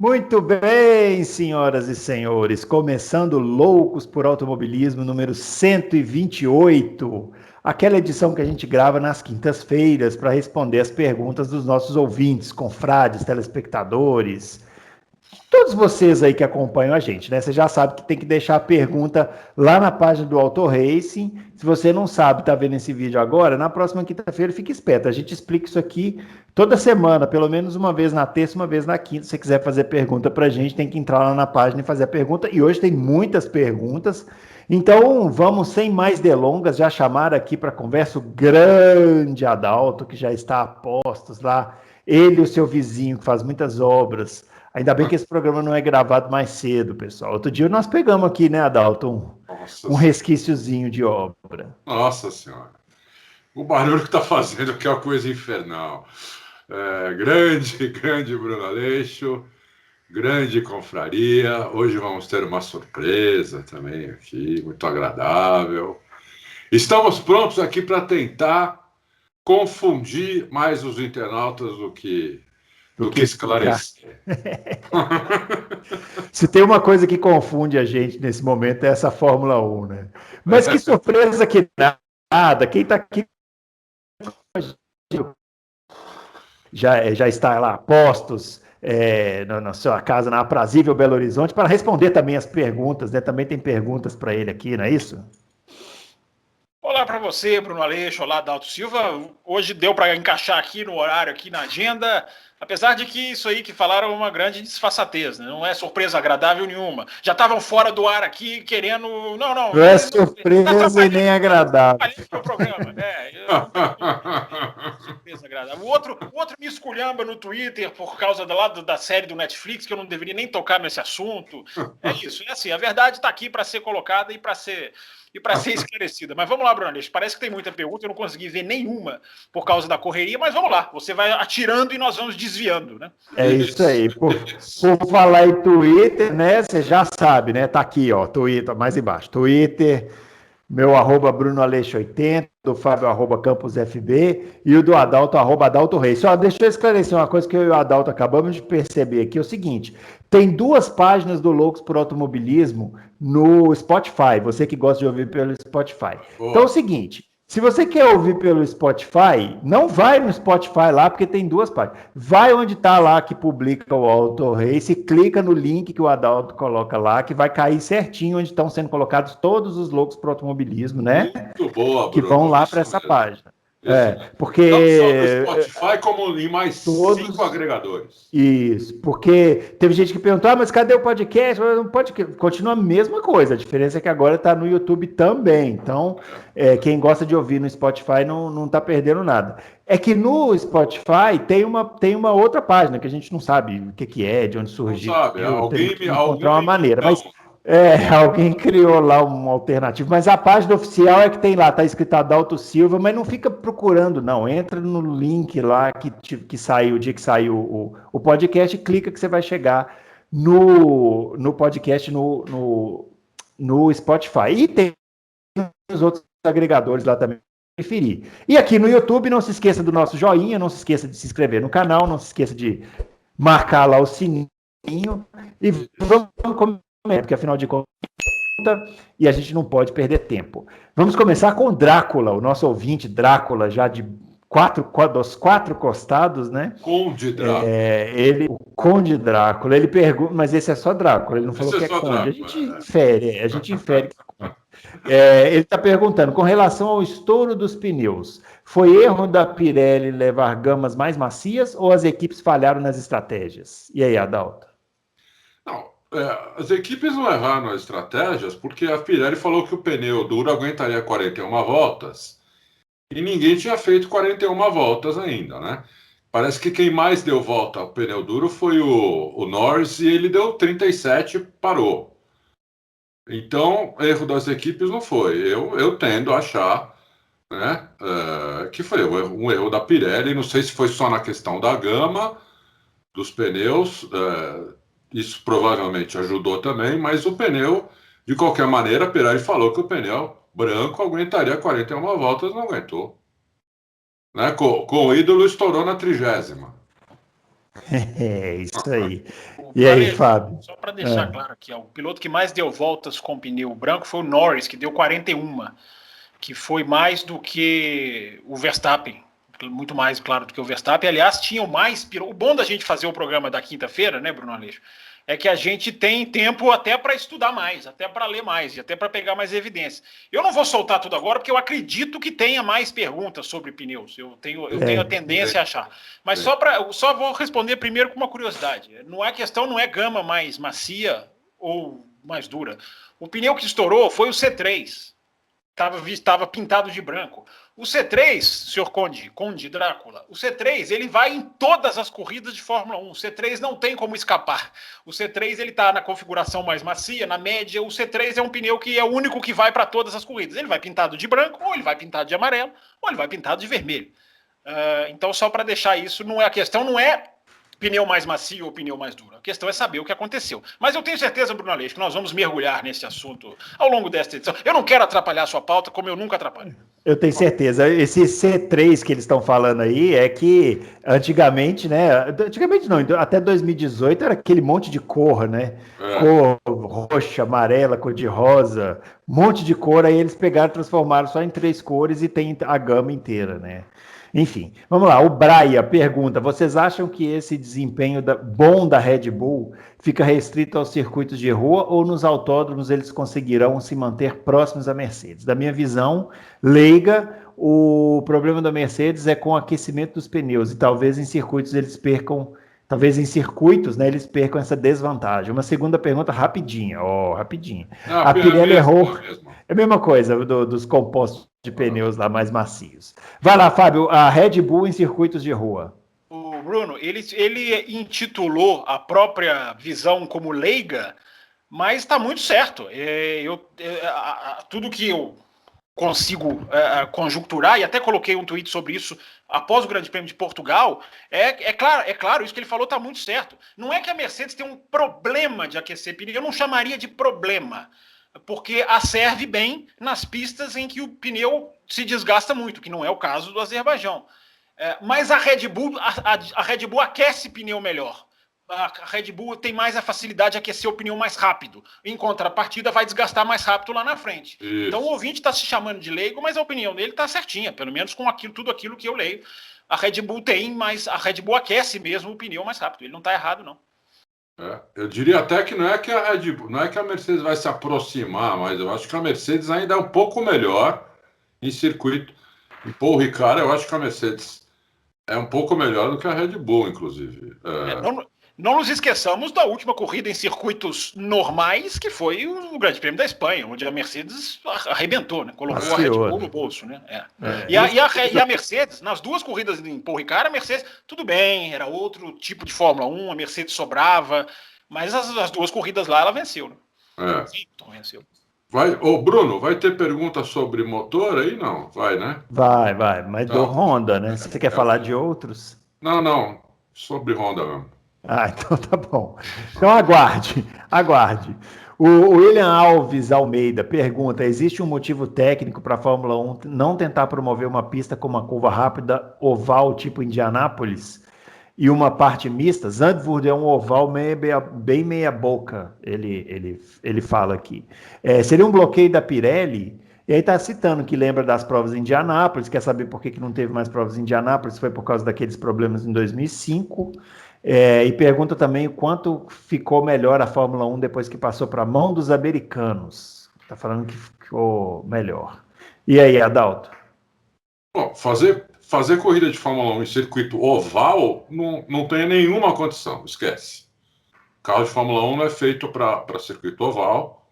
Muito bem, senhoras e senhores, começando Loucos por Automobilismo número 128, aquela edição que a gente grava nas quintas-feiras para responder as perguntas dos nossos ouvintes, confrades, telespectadores, todos vocês aí que acompanham a gente, né? Você já sabe que tem que deixar a pergunta lá na página do Auto Racing. Se você não sabe, tá vendo esse vídeo agora, na próxima quinta-feira fique esperto. A gente explica isso aqui toda semana, pelo menos uma vez na terça, uma vez na quinta. Se você quiser fazer pergunta pra gente, tem que entrar lá na página e fazer a pergunta. E hoje tem muitas perguntas. Então, vamos sem mais delongas, já chamar aqui para conversa o grande Adalto, que já está a postos lá. Ele e o seu vizinho, que faz muitas obras. Ainda bem que esse programa não é gravado mais cedo, pessoal. Outro dia nós pegamos aqui, né, Adalto, um resquíciozinho de obra. Nossa Senhora. O barulho que está fazendo aqui é uma coisa infernal. Grande Bruno Aleixo, grande confraria. Hoje vamos ter uma surpresa também aqui, muito agradável. Estamos prontos aqui para tentar confundir mais os internautas do que esclarecer. Se tem uma coisa que confunde a gente nesse momento é essa Fórmula 1, né? Mas que surpresa que nada. Quem está aqui já está lá a postos na sua casa, na aprazível Belo Horizonte, para responder também as perguntas, né? Também tem perguntas para ele aqui, não é isso? Olá para você, Bruno Aleixo, olá, Adalto Silva. Hoje deu para encaixar aqui no horário, aqui na agenda, apesar de que isso aí que falaram é uma grande disfarçatez, né? Não é surpresa agradável nenhuma. Já estavam fora do ar aqui querendo... Não é surpresa e nem agradável. O programa, surpresa agradável. O outro me esculhamba no Twitter por causa da série do Netflix, que eu não deveria nem tocar nesse assunto. É isso, é assim, a verdade está aqui para ser colocada e para ser esclarecida. Mas vamos lá, Bruno Aleixo. Parece que tem muita pergunta, eu não consegui ver nenhuma por causa da correria, mas vamos lá. Você vai atirando e nós vamos desviando, né? É isso aí. Por falar em Twitter, né? Você já sabe, né? Tá aqui, ó, Twitter, mais embaixo. Twitter, meu @Bruno Aleixo 80, do Fábio @CampusFB e o do Adalto @Adalto Reis. Só deixa eu esclarecer uma coisa que eu e o Adalto acabamos de perceber aqui, é o seguinte, tem 2 páginas do Loucos por Automobilismo no Spotify, você que gosta de ouvir pelo Spotify. Boa. Então é o seguinte, se você quer ouvir pelo Spotify, não vai no Spotify lá, porque tem 2 páginas. Vai onde está lá que publica o Auto Race, clica no link que o Adalto coloca lá, que vai cair certinho onde estão sendo colocados todos os loucos para o automobilismo, né? Muito boa, Bruno. Que vão lá para essa página. Porque... Não só no Spotify, como em mais 5 agregadores. Isso, porque teve gente que perguntou, mas cadê o podcast? Não pode... Continua a mesma coisa, a diferença é que agora está no YouTube também, então quem gosta de ouvir no Spotify não está perdendo nada. É que no Spotify tem uma outra página que a gente não sabe o que é, de onde surgiu. Não sabe, alguém encontrar uma maneira, mas... alguém criou lá um alternativo, mas a página oficial é que tem lá, tá escrito Adalto Silva, mas não fica procurando, não. Entra no link lá que saiu, o dia que saiu o podcast, clica que você vai chegar no podcast no Spotify. E tem os outros agregadores lá também. Preferir. E aqui no YouTube, não se esqueça do nosso joinha, não se esqueça de se inscrever no canal, não se esqueça de marcar lá o sininho e vamos começar. Porque afinal de contas, e a gente não pode perder tempo. Vamos começar com o Drácula, o nosso ouvinte Drácula, já dos 4 costados, né? Conde Drácula. O Conde Drácula, ele pergunta, mas esse é só Drácula, ele não falou que é Conde. Drácula, a gente infere. Ele está perguntando, com relação ao estouro dos pneus, foi erro da Pirelli levar gamas mais macias ou as equipes falharam nas estratégias? E aí, Adalto? Não. As equipes não erraram as estratégias porque a Pirelli falou que o pneu duro aguentaria 41 voltas e ninguém tinha feito 41 voltas ainda, né? Parece que quem mais deu volta ao pneu duro foi o Norris e ele deu 37 e parou. Então, erro das equipes não foi. Eu tendo a achar, né, que foi um erro da Pirelli. Não sei se foi só na questão da gama dos pneus, isso provavelmente ajudou também, mas o pneu, de qualquer maneira, a Pirelli falou que o pneu branco aguentaria 41 voltas, não aguentou. Né? Com o ídolo estourou na 30ª. É isso aí. O E aí, Planejamento, Fábio? só para deixar claro aqui, ó, o piloto que mais deu voltas com pneu branco foi o Norris, que deu 41, que foi mais do que o Verstappen, muito mais, claro, do que o Verstappen. Aliás, tinham mais pilotos. O bom da gente fazer o programa da quinta-feira, né, Bruno Aleixo, é que a gente tem tempo até para estudar mais, até para ler mais e até para pegar mais evidências. Eu não vou soltar tudo agora, porque eu acredito que tenha mais perguntas sobre pneus. Eu tenho a tendência a achar. Mas só vou responder primeiro com uma curiosidade. A questão não é gama mais macia ou mais dura. O pneu que estourou foi o C3. Estava pintado de branco. O C3, senhor Conde Drácula, o C3 ele vai em todas as corridas de Fórmula 1. O C3 não tem como escapar. O C3 ele está na configuração mais macia, na média. O C3 é um pneu que é o único que vai para todas as corridas. Ele vai pintado de branco, ou ele vai pintado de amarelo, ou ele vai pintado de vermelho. Então, só para deixar isso, a questão não é pneu mais macio ou pneu mais duro. A questão é saber o que aconteceu. Mas eu tenho certeza, Bruno Aleixo, que nós vamos mergulhar nesse assunto ao longo desta edição. Eu não quero atrapalhar a sua pauta, como eu nunca atrapalho. Eu tenho certeza. Esse C3 que eles estão falando aí é que antigamente, né? Antigamente não, até 2018 era aquele monte de cor, né? Cor roxa, amarela, cor de rosa, um monte de cor. Aí eles pegaram e transformaram só em 3 cores e tem a gama inteira, né? Enfim, vamos lá. O Braia pergunta: vocês acham que esse desempenho bom da Red Bull fica restrito aos circuitos de rua ou nos autódromos eles conseguirão se manter próximos à Mercedes? Da minha visão leiga, o problema da Mercedes é com o aquecimento dos pneus e talvez em circuitos eles percam, né, eles percam essa desvantagem. Uma segunda pergunta rapidinha, rapidinho. A Pirelli errou. É a mesma coisa dos compostos de pneus lá mais macios. Vai lá, Fábio, a Red Bull em circuitos de rua. O Bruno, ele intitulou a própria visão como leiga, mas está muito certo. Tudo que eu consigo conjunturar, e até coloquei um tweet sobre isso após o Grande Prêmio de Portugal, é claro, isso que ele falou está muito certo. Não é que a Mercedes tem um problema de aquecer pneu, eu não chamaria de problema, porque a serve bem nas pistas em que o pneu se desgasta muito, que não é o caso do Azerbaijão. Mas a Red Bull aquece pneu melhor. A Red Bull tem mais a facilidade de aquecer o pneu mais rápido. Em contrapartida, vai desgastar mais rápido lá na frente. Isso. Então o ouvinte está se chamando de leigo, mas a opinião dele está certinha, pelo menos com tudo aquilo que eu leio. A Red Bull tem, mas a Red Bull aquece mesmo o pneu mais rápido. Ele não está errado, não. Eu diria até que não é que a Red Bull, não é que a Mercedes vai se aproximar, mas eu acho que a Mercedes ainda é um pouco melhor em circuito. Em Paul Ricard, eu acho que a Mercedes é um pouco melhor do que a Red Bull, inclusive. Não nos esqueçamos da última corrida em circuitos normais, que foi o Grande Prêmio da Espanha, onde a Mercedes arrebentou, né? Colocou a Red Bull no bolso, né? E a Mercedes, nas duas corridas em Paul Ricard, a Mercedes, tudo bem, era outro tipo de Fórmula 1, a Mercedes sobrava, mas as duas corridas lá ela venceu, né? Sim, então venceu. Bruno, vai ter pergunta sobre motor aí? Não, vai, né? Vai, mas do Honda, né? Você quer falar de outros? Não, sobre Honda mesmo. Então tá bom. Então aguarde. O William Alves Almeida pergunta: existe um motivo técnico para a Fórmula 1 não tentar promover uma pista com uma curva rápida oval tipo Indianápolis e uma parte mista? Zandvoort é um oval bem meia boca, ele fala aqui. Seria um bloqueio da Pirelli? E aí está citando que lembra das provas em Indianápolis, quer saber por que não teve mais provas em Indianápolis, foi por causa daqueles problemas em 2005. E pergunta também o quanto ficou melhor a Fórmula 1 depois que passou para a mão dos americanos. Está falando que ficou melhor. E aí, Adalto? Bom, fazer corrida de Fórmula 1 em circuito oval não tem nenhuma condição, esquece. O carro de Fórmula 1 não é feito para circuito oval.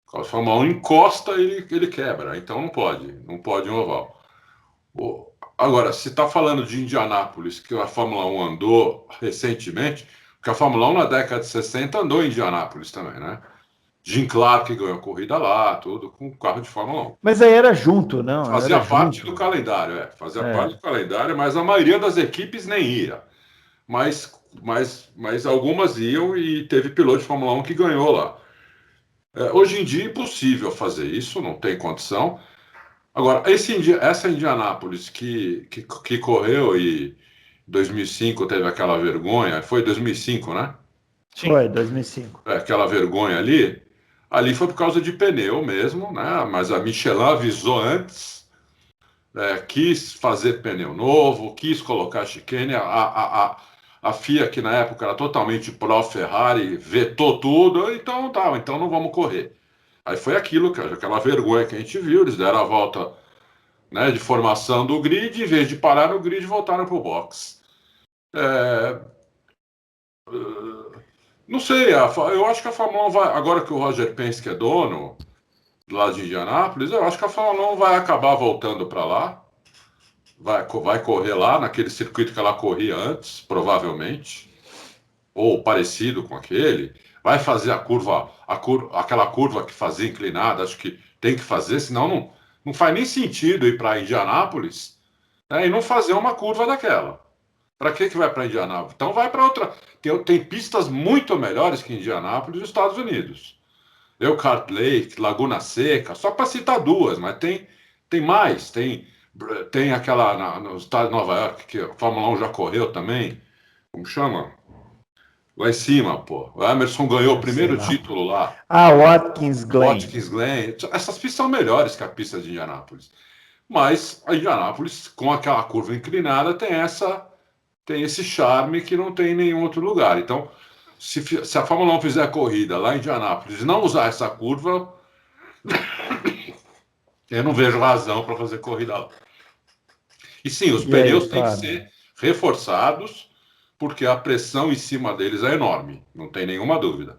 O carro de Fórmula 1 encosta e ele quebra, então não pode em oval. Agora, se está falando de Indianápolis, que a Fórmula 1 andou recentemente, porque a Fórmula 1 na década de 60 andou em Indianápolis também, né? Jim Clark ganhou a corrida lá, tudo, com o carro de Fórmula 1. Mas aí era junto, não? Fazia parte do calendário, fazia parte do calendário, mas a maioria das equipes nem ia. Mas algumas iam e teve piloto de Fórmula 1 que ganhou lá. Hoje em dia é impossível fazer isso, não tem condição. Agora, essa Indianápolis que correu e 2005 teve aquela vergonha, foi 2005, né? Sim. Foi, 2005. Aquela vergonha ali foi por causa de pneu mesmo, né? Mas a Michelin avisou antes, quis fazer pneu novo, quis colocar chicane, a FIA, que na época era totalmente pró-Ferrari, vetou tudo, então tá, então não vamos correr. Aí foi aquilo, aquela vergonha que a gente viu, eles deram a volta, né, de formação do grid, em vez de parar no grid, voltaram para o box. Não sei, eu acho que a Fórmula 1 vai, agora que o Roger Penske é dono, lá de Indianápolis, eu acho que a Fórmula 1 vai acabar voltando para lá, vai correr lá, naquele circuito que ela corria antes, provavelmente, ou parecido com aquele, vai fazer aquela curva que fazia inclinada, acho que tem que fazer, senão não faz nem sentido ir para Indianápolis, né, e não fazer uma curva daquela. Para que vai para Indianápolis? Então vai para outra. Tem pistas muito melhores que Indianápolis nos Estados Unidos. Elkhart Lake, Laguna Seca, só para citar duas, mas tem mais. Tem aquela no estado de Nova York, que a Fórmula 1 já correu também. Como chama? Lá em cima, pô. O Emerson ganhou o primeiro título lá. Watkins Glen. Watkins Glen. Essas pistas são melhores que a pista de Indianápolis. Mas a Indianápolis, com aquela curva inclinada, tem esse charme que não tem em nenhum outro lugar. Então, se a Fórmula 1 fizer a corrida lá em Indianápolis e não usar essa curva, eu não vejo razão para fazer corrida lá. E sim, os pneus têm que ser reforçados, porque a pressão em cima deles é enorme, não tem nenhuma dúvida.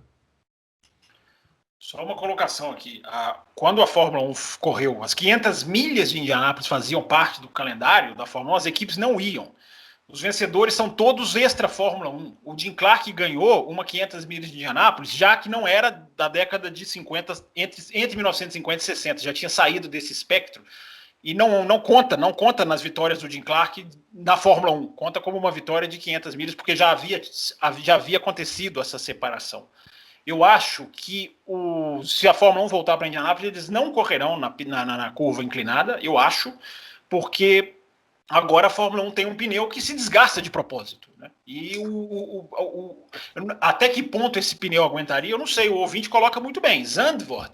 Só uma colocação aqui. Quando a Fórmula 1 correu, as 500 milhas de Indianápolis faziam parte do calendário da Fórmula 1, as equipes não iam. Os vencedores são todos extra Fórmula 1. O Jim Clark ganhou uma 500 milhas de Indianápolis, já que não era da década de 50, entre 1950 e 60, já tinha saído desse espectro. E não conta nas vitórias do Jim Clark na Fórmula 1. Conta como uma vitória de 500 milhas, porque já havia acontecido essa separação. Eu acho que se a Fórmula 1 voltar para Indianápolis, eles não correrão na curva inclinada, eu acho, porque agora a Fórmula 1 tem um pneu que se desgasta de propósito, né? E até que ponto esse pneu aguentaria, eu não sei, o ouvinte coloca muito bem. Zandvoort,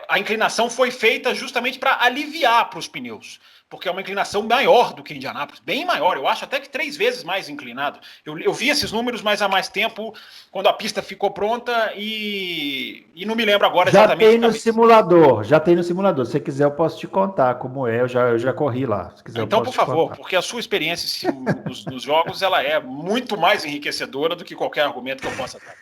a inclinação foi feita justamente para aliviar para os pneus, porque é uma inclinação maior do que Indianápolis, bem maior, eu acho até que 3 vezes mais inclinado. Eu vi esses números, mas há mais tempo, quando a pista ficou pronta, e não me lembro agora exatamente. Já tem no simulador, se você quiser eu posso te contar como é, eu já corri lá. Se quiser, então, por favor, porque a sua experiência nos jogos, ela é muito mais enriquecedora do que qualquer argumento que eu possa dar.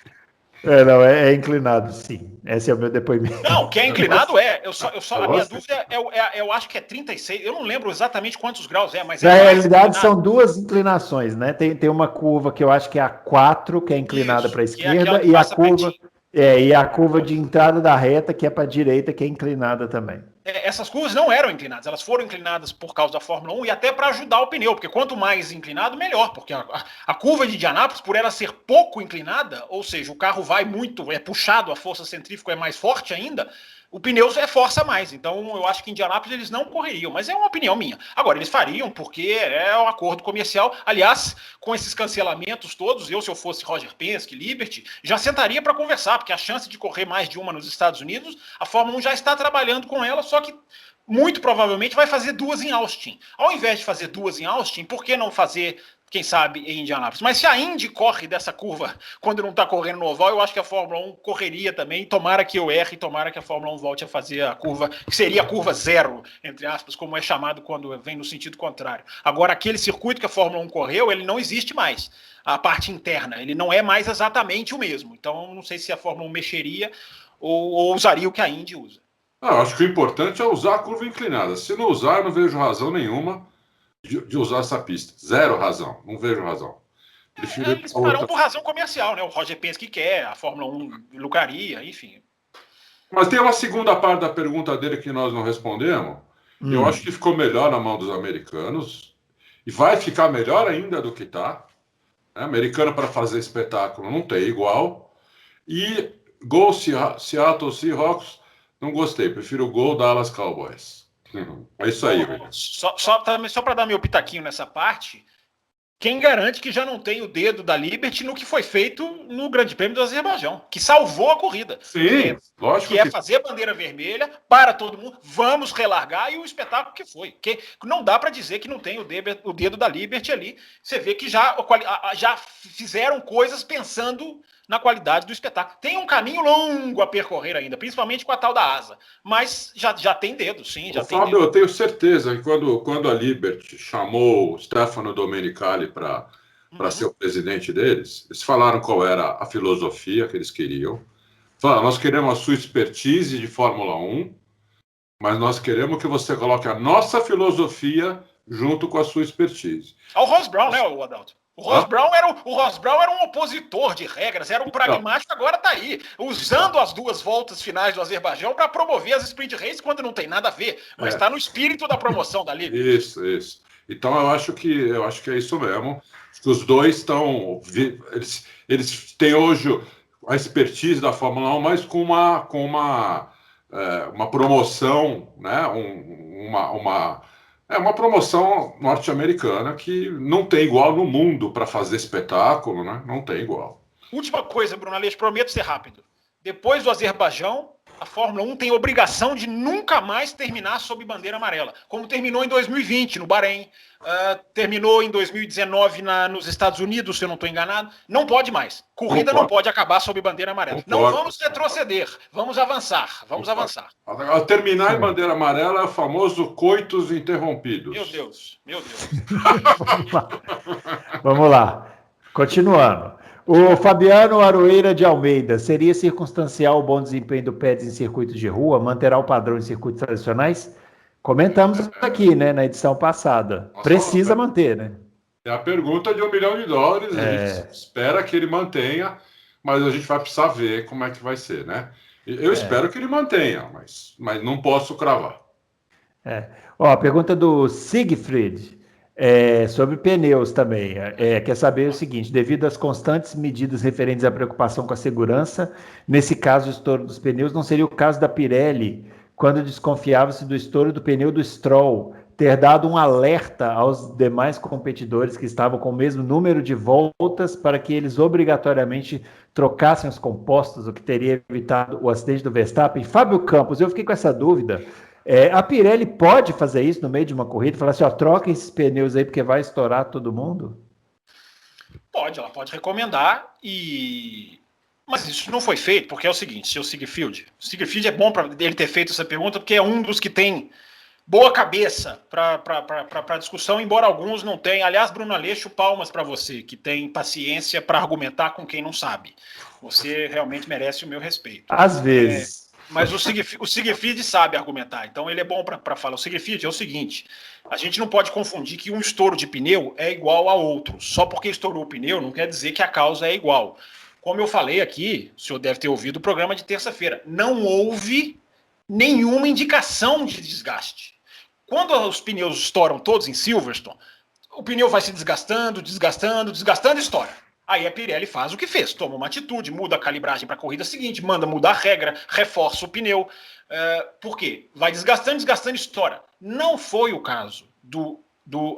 Não, é inclinado, sim. Esse é o meu depoimento. Não, que é inclinado a minha dúvida eu acho que é 36, eu não lembro exatamente quantos graus mas na realidade são 2 inclinações, né? Tem uma curva que eu acho que é a 4, que é inclinada para a esquerda, e a curva de entrada da reta, que é para a direita, que é inclinada também. Essas curvas não eram inclinadas, elas foram inclinadas por causa da Fórmula 1 e até para ajudar o pneu, porque quanto mais inclinado, melhor, porque a curva de Indianápolis, por ela ser pouco inclinada, ou seja, o carro vai muito, é puxado, a força centrífuga é mais forte ainda, o pneu força mais. Então eu acho que em Indianápolis eles não correriam, mas é uma opinião minha. Agora, eles fariam porque é um acordo comercial. Aliás, com esses cancelamentos todos, se eu fosse Roger Penske, Liberty, já sentaria para conversar, porque a chance de correr mais de uma nos Estados Unidos, a Fórmula 1 já está trabalhando com ela, só que muito provavelmente vai fazer 2 em Austin. Ao invés de fazer 2 em Austin, por que não fazer, quem sabe, em Indianápolis? Mas se a Indy corre dessa curva quando não está correndo no oval, eu acho que a Fórmula 1 correria também. Tomara que eu erre, tomara que a Fórmula 1 volte a fazer a curva, que seria a curva zero, entre aspas, como é chamado quando vem no sentido contrário. Agora, aquele circuito que a Fórmula 1 correu, ele não existe mais. A parte interna, ele não é mais exatamente o mesmo. Então, não sei se a Fórmula 1 mexeria ou usaria o que a Indy usa. Eu acho que o importante é usar a curva inclinada. Se não usar, eu não vejo razão nenhuma de usar essa pista. Zero razão. Não vejo razão. Eles farão por razão comercial, né? O Roger Penske quer, a Fórmula 1 lucraria, enfim. Mas tem uma segunda parte da pergunta dele que nós não respondemos. Eu acho que ficou melhor na mão dos americanos. E vai ficar melhor ainda do que está. Americano para fazer espetáculo não tem igual. E Gol Seattle Seahawks, não gostei. Prefiro o Gol Dallas Cowboys. É isso aí, velho. Só para dar meu pitaquinho nessa parte, Quem garante que já não tem o dedo da Liberty no que foi feito no Grande Prêmio do Azerbaijão, que salvou a corrida. Sim, lógico que é fazer bandeira vermelha para todo mundo, vamos relargar, e o espetáculo que foi. Que não dá para dizer que não tem o dedo da Liberty ali. Você vê que já fizeram coisas pensando na qualidade do espetáculo. Tem um caminho longo a percorrer ainda, principalmente com a tal da asa. Mas já tem dedo, sim. Fábio, eu tenho certeza que quando a Liberty chamou o Stefano Domenicali para ser o presidente deles, eles falaram qual era a filosofia que eles queriam. Falaram, nós queremos a sua expertise de Fórmula 1, mas nós queremos que você coloque a nossa filosofia junto com a sua expertise. O Ross Brown, né, o Adalto? O Ross Brown era um opositor de regras, era um pragmático, agora está aí, usando as 2 voltas finais do Azerbaijão para promover as sprint races quando não tem nada a ver, mas está no espírito da promoção da Liga. Isso. Então eu acho que é isso mesmo. Que os dois estão. Eles têm hoje a expertise da Fórmula 1, mas com uma promoção, né? Uma promoção norte-americana que não tem igual no mundo para fazer espetáculo, né? Não tem igual. Última coisa, Bruno Aleixo, prometo ser rápido. Depois do Azerbaijão, a Fórmula 1 tem obrigação de nunca mais terminar sob bandeira amarela, como terminou em 2020 no Bahrein, terminou em 2019 nos Estados Unidos, se eu não estou enganado. Não pode mais. Corrida não pode acabar sob bandeira amarela. Não vamos retroceder, vamos avançar. Ao terminar em bandeira amarela é o famoso coitos interrompidos. Meu Deus. Vamos lá. Continuando. O Fabiano Aroeira de Almeida, seria circunstancial o bom desempenho do Pérez em circuitos de rua? Manterá o padrão em circuitos tradicionais? Comentamos aqui, né, na edição passada. Precisa manter, né? É a pergunta de $1 milhão. A gente espera que ele mantenha, mas a gente vai precisar ver como é que vai ser, né? Eu espero que ele mantenha, mas não posso cravar. A pergunta do Siegfried. Sobre pneus também, quer saber o seguinte: devido às constantes medidas referentes à preocupação com a segurança, nesse caso o estouro dos pneus, não seria o caso da Pirelli, quando desconfiava-se do estouro do pneu do Stroll, ter dado um alerta aos demais competidores que estavam com o mesmo número de voltas para que eles obrigatoriamente trocassem os compostos, o que teria evitado o acidente do Verstappen? Fábio Campos, eu fiquei com essa dúvida. A Pirelli pode fazer isso no meio de uma corrida e falar assim, troquem esses pneus aí porque vai estourar todo mundo? Pode, ela pode recomendar, mas isso não foi feito, porque é o seguinte, seu Siegfried é bom para ele ter feito essa pergunta, porque é um dos que tem boa cabeça para discussão, embora alguns não tenham. Aliás, Bruno Aleixo, palmas para você, que tem paciência para argumentar com quem não sabe. Você realmente merece o meu respeito. Às vezes... Mas o Siegfried sabe argumentar, então ele é bom para falar. O Siegfried é o seguinte: a gente não pode confundir que um estouro de pneu é igual a outro. Só porque estourou o pneu não quer dizer que a causa é igual. Como eu falei aqui, o senhor deve ter ouvido o programa de terça-feira, não houve nenhuma indicação de desgaste. Quando os pneus estouram todos em Silverstone, o pneu vai se desgastando e estoura. Aí a Pirelli faz o que fez, toma uma atitude, muda a calibragem para a corrida seguinte, manda mudar a regra, reforça o pneu. Por quê? Vai desgastando e estoura. Não foi o caso do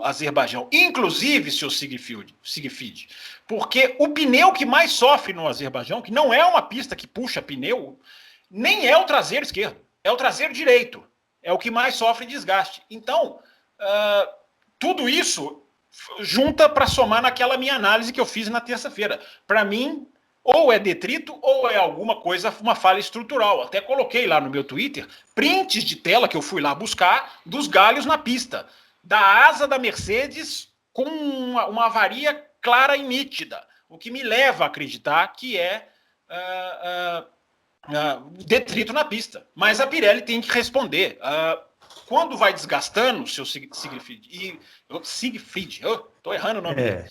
Azerbaijão, inclusive, seu Siegfried, porque o pneu que mais sofre no Azerbaijão, que não é uma pista que puxa pneu, nem é o traseiro esquerdo, é o traseiro direito. É o que mais sofre desgaste. Então, tudo isso junta para somar naquela minha análise que eu fiz na terça-feira. Para mim, ou é detrito ou é alguma coisa, uma falha estrutural. Até coloquei lá no meu Twitter prints de tela que eu fui lá buscar dos galhos na pista, da asa da Mercedes com uma avaria clara e nítida, o que me leva a acreditar que é detrito na pista. Mas a Pirelli tem que responder. Quando vai desgastando, seu Siegfried, eu tô errando o nome dele.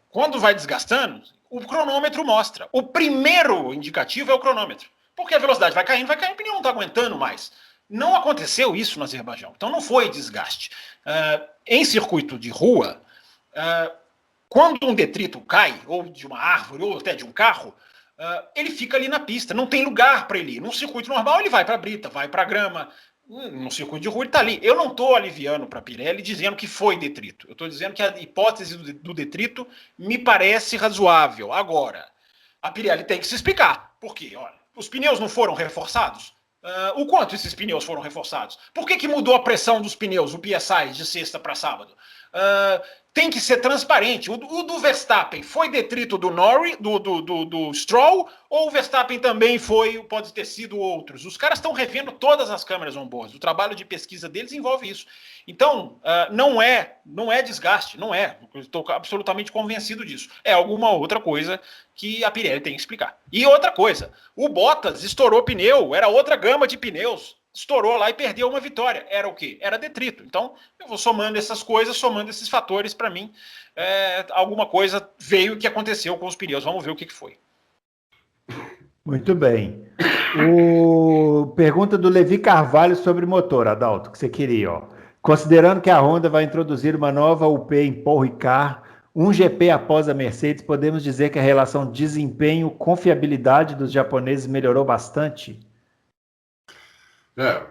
Quando vai desgastando, o cronômetro mostra. O primeiro indicativo é o cronômetro. Porque a velocidade vai caindo, o pneu não está aguentando mais. Não aconteceu isso no Azerbaijão. Então não foi desgaste. Em circuito de rua, quando um detrito cai, ou de uma árvore, ou até de um carro, ele fica ali na pista. Não tem lugar para ele ir. Num circuito normal, ele vai para a brita, vai para a grama. No circuito de rua ele está ali. Eu não estou aliviando para a Pirelli dizendo que foi detrito. Eu estou dizendo que a hipótese do detrito me parece razoável. Agora, a Pirelli tem que se explicar. Por quê? Olha, os pneus não foram reforçados? O quanto esses pneus foram reforçados? Por que mudou a pressão dos pneus, o PSI, de sexta para sábado? Tem que ser transparente. O do Verstappen foi detrito do Norris, do Stroll, ou o Verstappen também pode ter sido outros? Os caras estão revendo todas as câmeras on-board. O trabalho de pesquisa deles envolve isso. Então, não é desgaste, não é. Estou absolutamente convencido disso. É alguma outra coisa que a Pirelli tem que explicar. E outra coisa, o Bottas estourou pneu, era outra gama de pneus. Estourou lá e perdeu uma vitória. Era o quê? Era detrito. Então, eu vou somando essas coisas, somando esses fatores, para mim, alguma coisa veio que aconteceu com os pneus. Vamos ver o que foi. Muito bem. Pergunta do Levi Carvalho sobre motor, Adalto, que você queria, ó. Considerando que a Honda vai introduzir uma nova UP em Paul Ricard, um GP após a Mercedes, podemos dizer que a relação desempenho-confiabilidade dos japoneses melhorou bastante?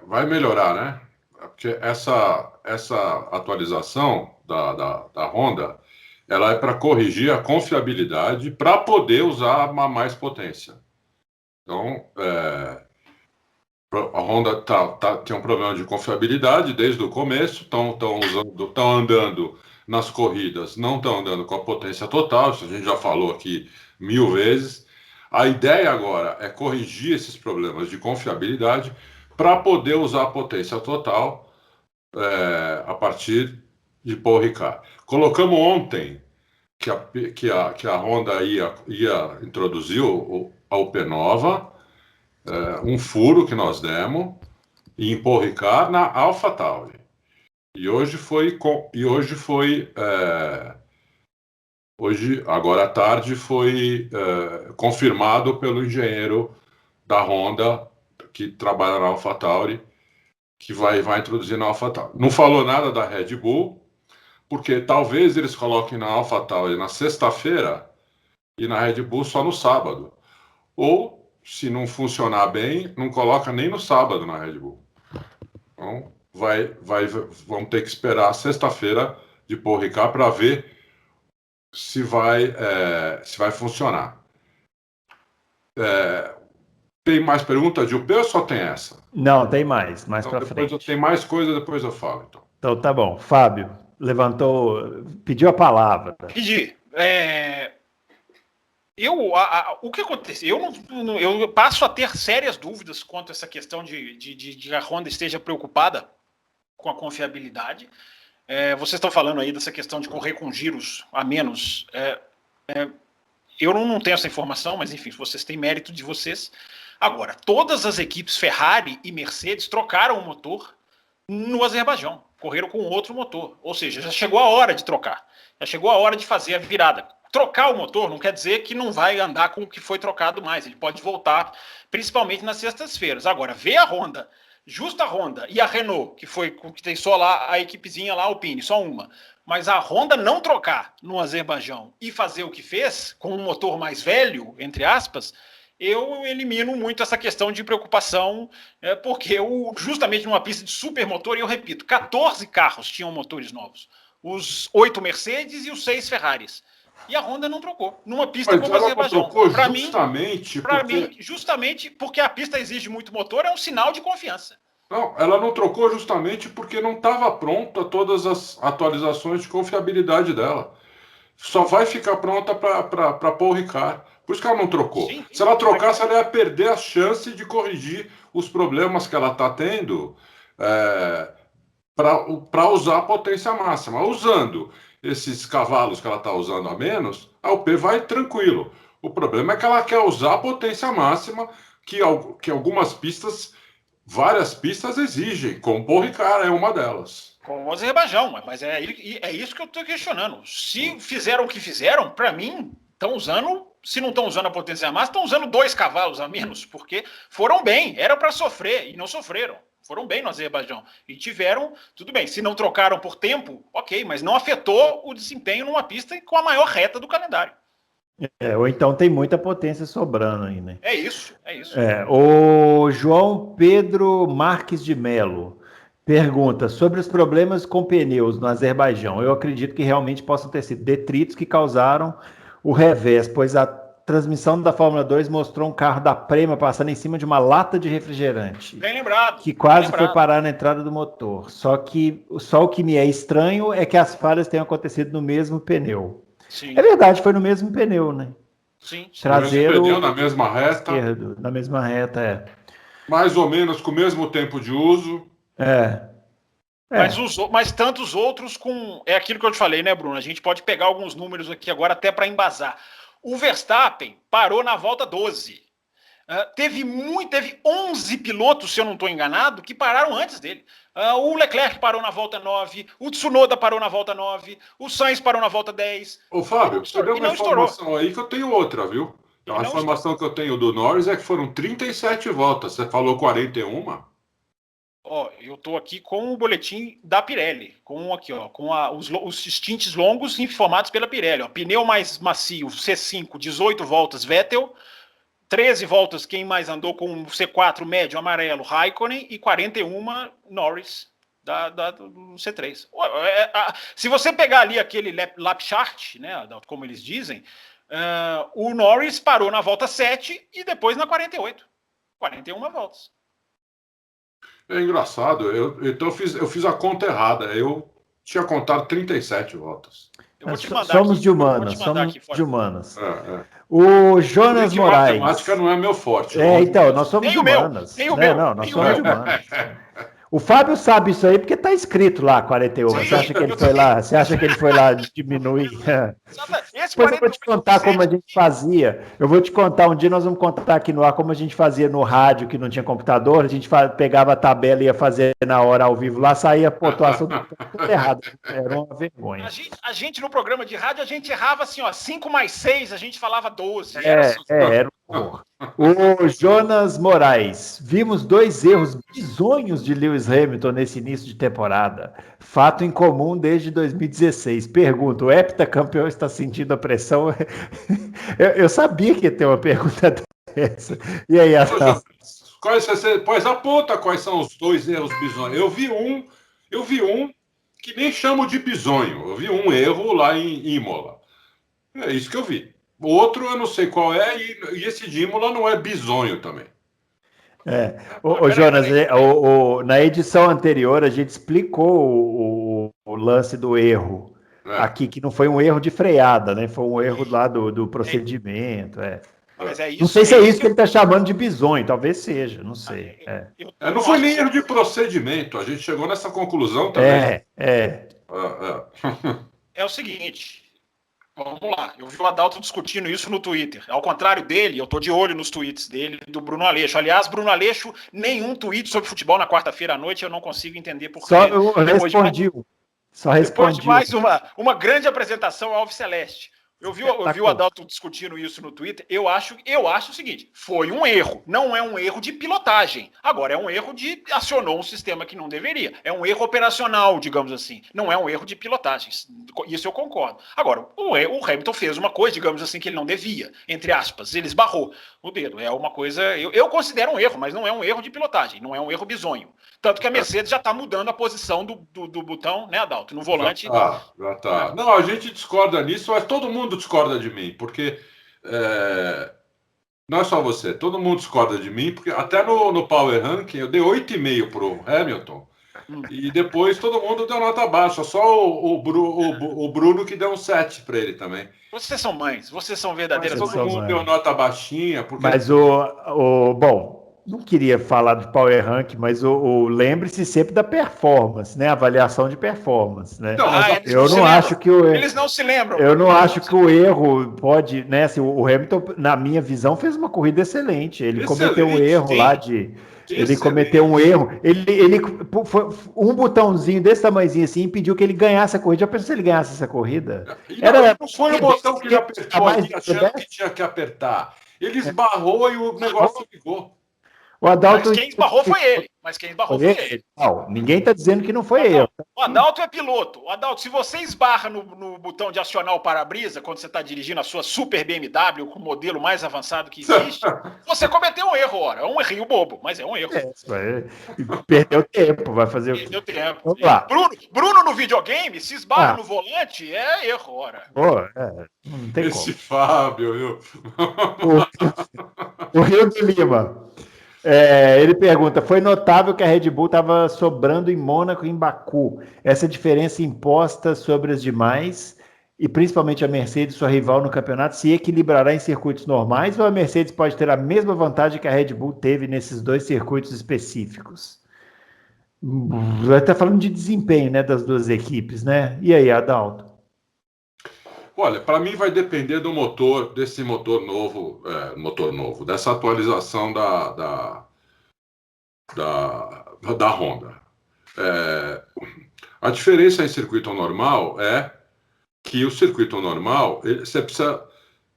Vai melhorar, né? Porque essa atualização da Honda, ela é para corrigir a confiabilidade para poder usar uma mais potência. Então, a Honda tem um problema de confiabilidade desde o começo, estão andando nas corridas, não estão andando com a potência total, isso a gente já falou aqui 1000 vezes. A ideia agora é corrigir esses problemas de confiabilidade para poder usar a potência total a partir de Paul Ricard. Colocamos ontem que a Honda ia introduzir a UP nova, um furo que nós demos em Paul Ricard na AlphaTauri. Hoje, agora à tarde, foi confirmado pelo engenheiro da Honda que trabalha na AlphaTauri, que vai introduzir na AlphaTauri. Não falou nada da Red Bull, porque talvez eles coloquem na AlphaTauri na sexta-feira e na Red Bull só no sábado. Ou, se não funcionar bem, não coloca nem no sábado na Red Bull. Então, vamos ter que esperar a sexta-feira de Paul Ricard para ver se vai funcionar. Tem mais perguntas de UP ou só tem essa? Não, tem mais Então, para frente. Tem mais coisa, depois eu falo. Então tá bom. Fábio, pediu a palavra. Pedi. O que aconteceu? Eu passo a ter sérias dúvidas quanto a essa questão de a Honda esteja preocupada com a confiabilidade. Vocês estão falando aí dessa questão de correr com giros a menos. Eu não tenho essa informação, mas enfim, vocês têm mérito de vocês. Agora, todas as equipes Ferrari e Mercedes trocaram o motor no Azerbaijão, correram com outro motor. Ou seja, já chegou a hora de trocar. Já chegou a hora de fazer a virada. Trocar o motor não quer dizer que não vai andar com o que foi trocado mais. Ele pode voltar, principalmente nas sextas-feiras. Agora, ver a Honda, justa a Honda e a Renault, que tem só lá a equipezinha lá, Alpine, só uma. Mas a Honda não trocar no Azerbaijão e fazer o que fez, com um motor mais velho, entre aspas, eu elimino muito essa questão de preocupação, porque justamente numa pista de supermotor, e eu repito, 14 carros tinham motores novos. Os 8 Mercedes e os 6 Ferraris. E a Honda não trocou, numa pista como o Azerbaijão. Para mim, justamente porque a pista exige muito motor, é um sinal de confiança. Não, ela não trocou justamente porque não estava pronta todas as atualizações de confiabilidade dela. Só vai ficar pronta para Paul Ricard. Por isso que ela não trocou. Sim, se ela trocasse, ela ia perder a chance de corrigir os problemas que ela está tendo para usar a potência máxima. Usando esses cavalos que ela está usando a menos, a UP vai tranquilo. O problema é que ela quer usar a potência máxima que algumas pistas, várias pistas exigem, como Paul Ricard é uma delas. Com o Azerbaijão, mas é isso que eu estou questionando. Se fizeram o que fizeram, para mim, estão usando, se não estão usando a potência máxima, estão usando 2 cavalos a menos, porque foram bem, era para sofrer e não sofreram. Foram bem no Azerbaijão. E tiveram, tudo bem, se não trocaram por tempo, ok, mas não afetou o desempenho numa pista com a maior reta do calendário. Ou então tem muita potência sobrando aí, né? É isso, é isso. O João Pedro Marques de Melo pergunta sobre os problemas com pneus no Azerbaijão. Eu acredito que realmente possam ter sido detritos que causaram o revés, pois a transmissão da Fórmula 2 mostrou um carro da Prema passando em cima de uma lata de refrigerante, Bem lembrado. que quase bem foi parar na entrada do motor. Só o que me é estranho é que as falhas tenham acontecido no mesmo pneu. Sim. É verdade, foi no mesmo pneu, né? Sim. Traseiro pneu na mesma reta. Esquerdo, na mesma reta, Mais ou menos com o mesmo tempo de uso. Mas tantos outros com... É aquilo que eu te falei, né, Bruno? A gente pode pegar alguns números aqui agora até para embasar. O Verstappen parou na volta 12. Teve 11 pilotos, se eu não estou enganado, que pararam antes dele. O Leclerc parou na volta 9, o Tsunoda parou na volta 9, o Sainz parou na volta 10. Ô, Fábio, você deu uma informação aí que eu tenho outra, viu? A informação que eu tenho do Norris é que foram 37 voltas. Você falou 41? Eu estou aqui com o boletim da Pirelli, com os stints longos informados pela Pirelli. Pneu mais macio, C5, 18 voltas, Vettel. 13 voltas, quem mais andou com o C4 médio amarelo, Raikkonen, e 41 Norris do C3. Se você pegar ali aquele lap chart, né, como eles dizem, o Norris parou na volta 7 e depois na 48. 41 voltas. É engraçado, então eu fiz a conta errada. Eu tinha contado 37 voltas. Somos de humanas. O Jonas Moraes. Matemática não é meu forte. Então, nós somos de humanas. Nós somos de humanas. O Fábio sabe isso aí porque está escrito lá 41. Você acha que ele foi lá? Você acha que ele foi lá diminuir? Depois eu vou te contar como a gente fazia. Eu vou te contar, um dia nós vamos contar aqui no ar como a gente fazia no rádio, que não tinha computador. A gente pegava a tabela e ia fazer na hora ao vivo lá, saía a pontuação tudo errado. Era uma vergonha. A gente no programa de rádio, a gente errava assim, 5 mais 6, a gente falava 12. Era um horror. O Jonas Moraes. Vimos 2 erros bizonhos de Lewis Hamilton nesse início de temporada. Fato incomum desde 2016. Pergunta, o heptacampeão está sentindo a pressão? Eu sabia que ia ter uma pergunta dessa. E aí, Adão? Pois aponta quais são os 2 erros bizonhos. Eu vi um que nem chamo de bizonho. Eu vi um erro lá em Imola. É isso que eu vi. O outro eu não sei qual é, e esse de Imola não é bizonho também. Jonas, na edição anterior a gente explicou o lance do erro aqui, que não foi um erro de freada, né? Foi um erro lá do procedimento. Mas é isso, não sei se é isso que ele está chamando de bizonho, talvez seja, não sei. Não foi nem erro de procedimento, a gente chegou nessa conclusão também. É o seguinte. Vamos lá, eu vi o Adalto discutindo isso no Twitter. Ao contrário dele, eu tô de olho nos tweets dele, do Bruno Aleixo. Aliás, Bruno Aleixo, nenhum tweet sobre futebol na quarta-feira à noite, eu não consigo entender por quê. Depois de mais uma grande apresentação ao Alves Celeste. Eu vi o Adalto discutindo isso no Twitter. Eu acho o seguinte: foi um erro. Não é um erro de pilotagem. Agora, é um erro de acionou um sistema que não deveria. É um erro operacional, digamos assim. Não é um erro de pilotagem. Isso eu concordo. Agora, o Hamilton fez uma coisa, digamos assim, que ele não devia. Entre aspas, ele esbarrou o dedo. É uma coisa... Eu considero um erro, mas não é um erro de pilotagem. Não é um erro bizonho. Tanto que a Mercedes já está mudando a posição do botão, né, Adalto? No volante. Já tá. Não, a gente discorda nisso, mas todo mundo discorda de mim, porque não é só você, todo mundo discorda de mim, porque até no Power Ranking eu dei 8,5 pro Hamilton, e depois todo mundo deu nota baixa, só o Bruno que deu um 7 para ele também. Vocês são mães, vocês são verdadeiras. Todo mundo deu nota baixinha. Porque... Mas bom, não queria falar do Power Rank, mas lembre-se sempre da performance, né? Avaliação de performance, né? Eu não acho que eles não se lembram. Eu não acho que o erro pode, né? Assim, o Hamilton, na minha visão, fez uma corrida excelente. Ele cometeu um erro lá de. Ele cometeu um erro. Ele foi um botãozinho desse tamanhozinho assim impediu que ele ganhasse a corrida. Já pensou se ele ganhasse essa corrida? Não foi o botão que ele apertou ali, achando que tinha que apertar. Ele esbarrou e o negócio ligou. O Adalto... Mas quem esbarrou foi ele. Não, ninguém está dizendo que não foi eu. O Adalto é piloto. O Adalto, se você esbarra no botão de acionar o para-brisa quando você está dirigindo a sua super BMW, com o modelo mais avançado que existe, você cometeu um erro, ora. É um errinho bobo, mas é um erro. Perdeu tempo, vai fazer o quê? Perdeu tempo. Vamos lá. Bruno no videogame, se esbarra no volante, é erro, ora. Não tem Esse como. Fábio, viu? O Rio do Lima. Ele pergunta, foi notável que a Red Bull estava sobrando em Mônaco e em Baku. Essa diferença imposta sobre as demais, e principalmente a Mercedes, sua rival no campeonato, se equilibrará em circuitos normais ou a Mercedes pode ter a mesma vantagem que a Red Bull teve nesses dois circuitos específicos? Está falando de desempenho, né, das duas equipes, né? E aí, Adalto? Olha, para mim vai depender do motor, desse motor novo, dessa atualização da Honda. A diferença em circuito normal é que o circuito normal, você precisa,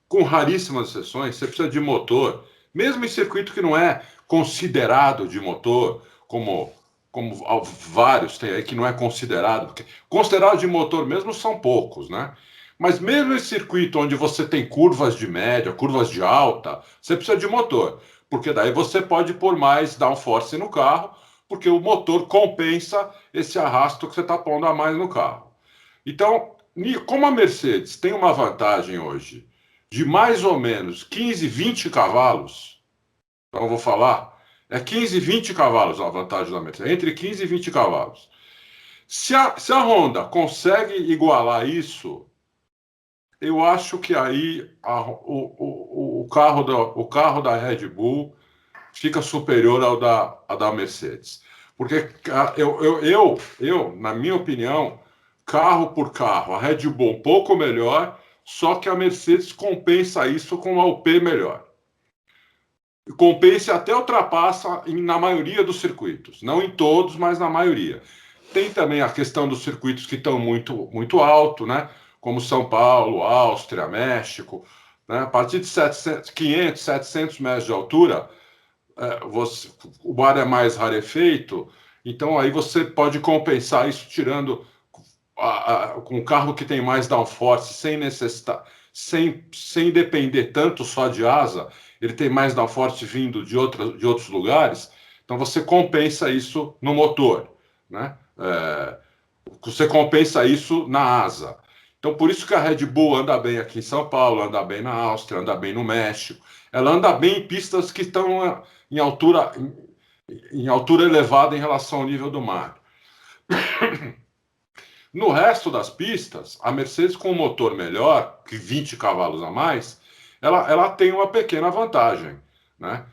com raríssimas exceções, você precisa de motor, mesmo em circuito que não é considerado de motor, como vários tem aí que não é considerado, porque considerado de motor mesmo são poucos, né? Mas mesmo em circuito onde você tem curvas de média, curvas de alta, você precisa de motor, porque daí você pode pôr mais downforce no carro, porque o motor compensa esse arrasto que você está pondo a mais no carro. Então, como a Mercedes tem uma vantagem hoje de mais ou menos 15, 20 cavalos, então eu vou falar, 15, 20 cavalos a vantagem da Mercedes, entre 15 e 20 cavalos. Se a Honda consegue igualar isso, eu acho que aí o carro da Red Bull fica superior ao da Mercedes. Porque eu, na minha opinião, carro por carro, a Red Bull um pouco melhor, só que a Mercedes compensa isso com uma UP melhor. Compensa e até ultrapassa na maioria dos circuitos. Não em todos, mas na maioria. Tem também a questão dos circuitos que estão muito, muito alto, né? Como São Paulo, Áustria, México, né? A partir de 500, 700 metros de altura, o ar é mais rarefeito, então aí você pode compensar isso tirando com um carro que tem mais downforce, sem depender tanto só de asa, ele tem mais downforce vindo de outros lugares, então você compensa isso no motor, né? Você compensa isso na asa. Então, por isso que a Red Bull anda bem aqui em São Paulo, anda bem na Áustria, anda bem no México. Ela anda bem em pistas que estão em altura elevada em relação ao nível do mar. No resto das pistas, a Mercedes com um motor melhor, que 20 cavalos a mais, ela tem uma pequena vantagem, né?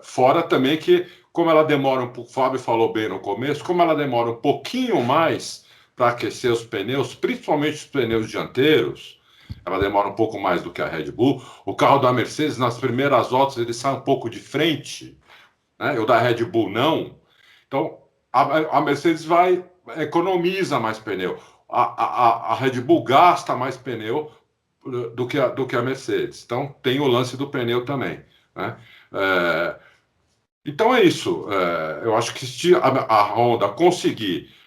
Fora também que, como ela demora o Fábio falou bem no começo, como ela demora um pouquinho mais para aquecer os pneus, principalmente os pneus dianteiros, ela demora um pouco mais do que a Red Bull. O carro da Mercedes, nas primeiras voltas, ele sai um pouco de frente, né? O da Red Bull não. Então, a Mercedes economiza mais pneu. A Red Bull gasta mais pneu do que a Mercedes. Então, tem o lance do pneu também, né? Então, é isso. Eu acho que se a Honda conseguir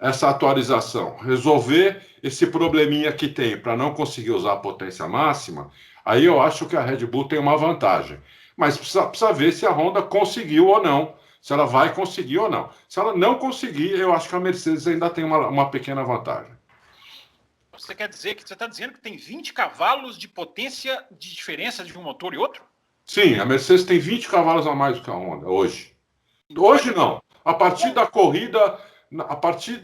essa atualização, resolver esse probleminha que tem para não conseguir usar a potência máxima, aí eu acho que a Red Bull tem uma vantagem. Mas precisa ver se a Honda conseguiu ou não, se ela vai conseguir ou não. Se ela não conseguir, eu acho que a Mercedes ainda tem uma pequena vantagem. Você quer dizer que você está dizendo que tem 20 cavalos de potência de diferença de um motor e outro? Sim, a Mercedes tem 20 cavalos a mais do que a Honda hoje. Hoje não. A partir da corrida, a partir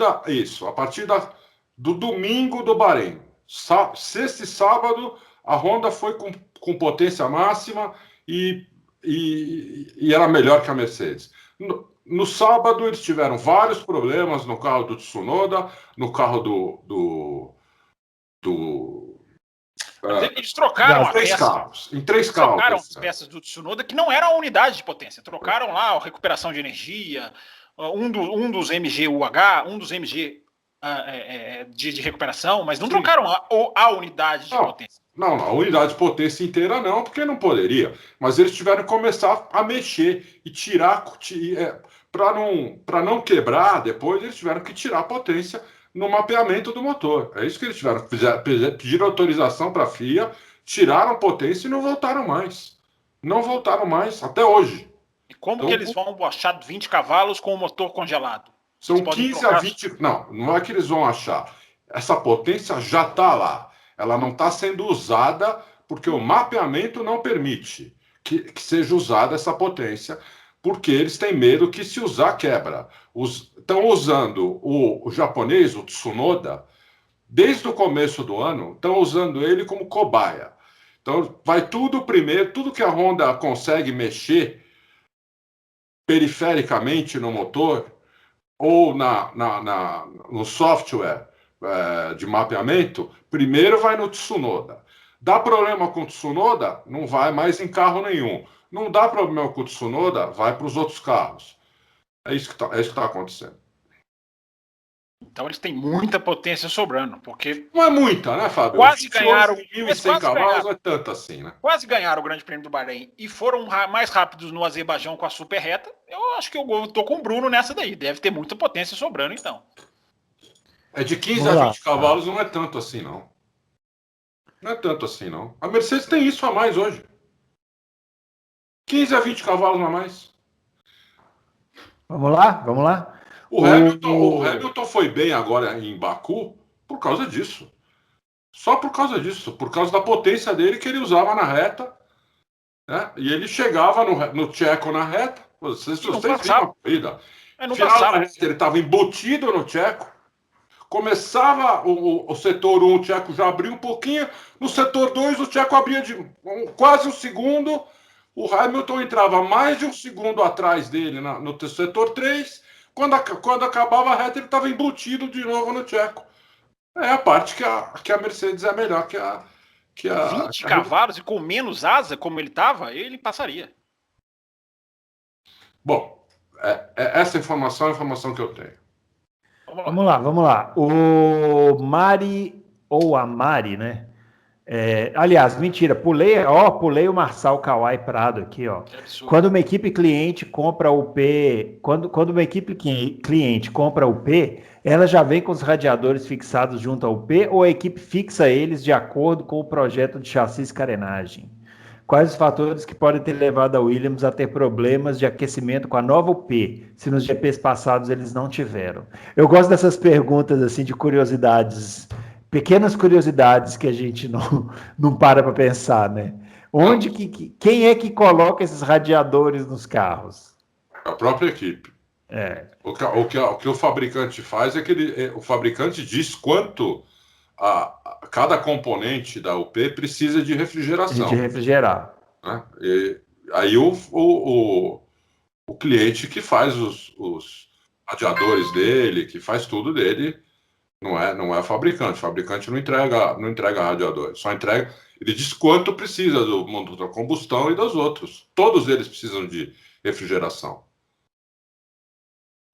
do domingo do Bahrein, sexta e sábado, a Honda foi com potência máxima e era melhor que a Mercedes. No sábado, eles tiveram vários problemas no carro do Tsunoda, no carro eles trocaram em três carros. Trocaram as peças do Tsunoda, que não eram a unidade de potência. Trocaram lá a recuperação de energia, um dos MG-UH, um dos MG de recuperação, mas não trocaram a unidade de potência. Não, a unidade de potência inteira não, porque não poderia. Mas eles tiveram que começar a mexer e tirar, para não quebrar depois, eles tiveram que tirar a potência no mapeamento do motor. É isso que eles tiveram. Pediram autorização para a FIA, tiraram potência e não voltaram mais. Não voltaram mais, até hoje. E como que eles vão achar 20 cavalos com o motor congelado? São 15 a 20... Não é que eles vão achar. Essa potência já está lá. Ela não está sendo usada porque o mapeamento não permite que seja usada essa potência, porque eles têm medo que, se usar, quebra. Estão usando o japonês, o Tsunoda, desde o começo do ano, estão usando ele como cobaia. Então, vai tudo primeiro, tudo que a Honda consegue mexer perifericamente no motor ou no software de mapeamento, primeiro vai no Tsunoda. Dá problema com o Tsunoda, não vai mais em carro nenhum. Não dá problema com o Tsunoda, vai para os outros carros. É isso que está acontecendo. Então eles têm muita potência sobrando, porque... Não é muita, né, Fábio? Quase ganharam... 1.100 cavalos não é tanto assim, né? Quase ganharam o Grande Prêmio do Bahrein e foram mais rápidos no Azerbaijão com a super reta. Eu acho que eu tô com o Bruno nessa daí. Deve ter muita potência sobrando, então. É de 15 a 20 cavalos, não é tanto assim, não. Não é tanto assim, não. A Mercedes tem isso a mais hoje. 15 a 20 cavalos a mais. Vamos lá. O Hamilton foi bem agora em Baku por causa disso. Só por causa disso. Por causa da potência dele que ele usava na reta. Né? E ele chegava no Checo na reta. Vocês viram a corrida. Final da reta, ele estava embutido no Checo. Começava o setor 1, o Checo já abriu um pouquinho. No setor 2, o Checo abria de quase um segundo. O Hamilton entrava mais de um segundo atrás dele no setor 3. Quando acabava a reta, ele estava embutido de novo no Checo. É a parte que a Mercedes é melhor que a... 20 cavalos e com menos asa, como ele estava, ele passaria. Bom, essa informação é a informação que eu tenho. Vamos lá. O Mari, ou a Mari, né? Aliás, mentira, pulei o Marçal Kawai Prado aqui, ó. Quando uma equipe cliente compra o P, quando uma equipe cliente compra o P, ela já vem com os radiadores fixados junto ao P, ou a equipe fixa eles de acordo com o projeto de chassi e carenagem? Quais os fatores que podem ter levado a Williams a ter problemas de aquecimento com a nova UP, se nos GPs passados eles não tiveram? Eu gosto dessas perguntas, assim, de curiosidades, pequenas curiosidades que a gente não para pensar, né? Quem é que coloca esses radiadores nos carros? A própria equipe. O que o fabricante faz é que o fabricante diz quanto cada componente da UP precisa de refrigeração. De refrigerar. Né? E aí o cliente que faz os radiadores dele, que faz tudo dele, não é fabricante. O fabricante não entrega radiador, só entrega. Ele diz quanto precisa do motor da combustão e dos outros. Todos eles precisam de refrigeração.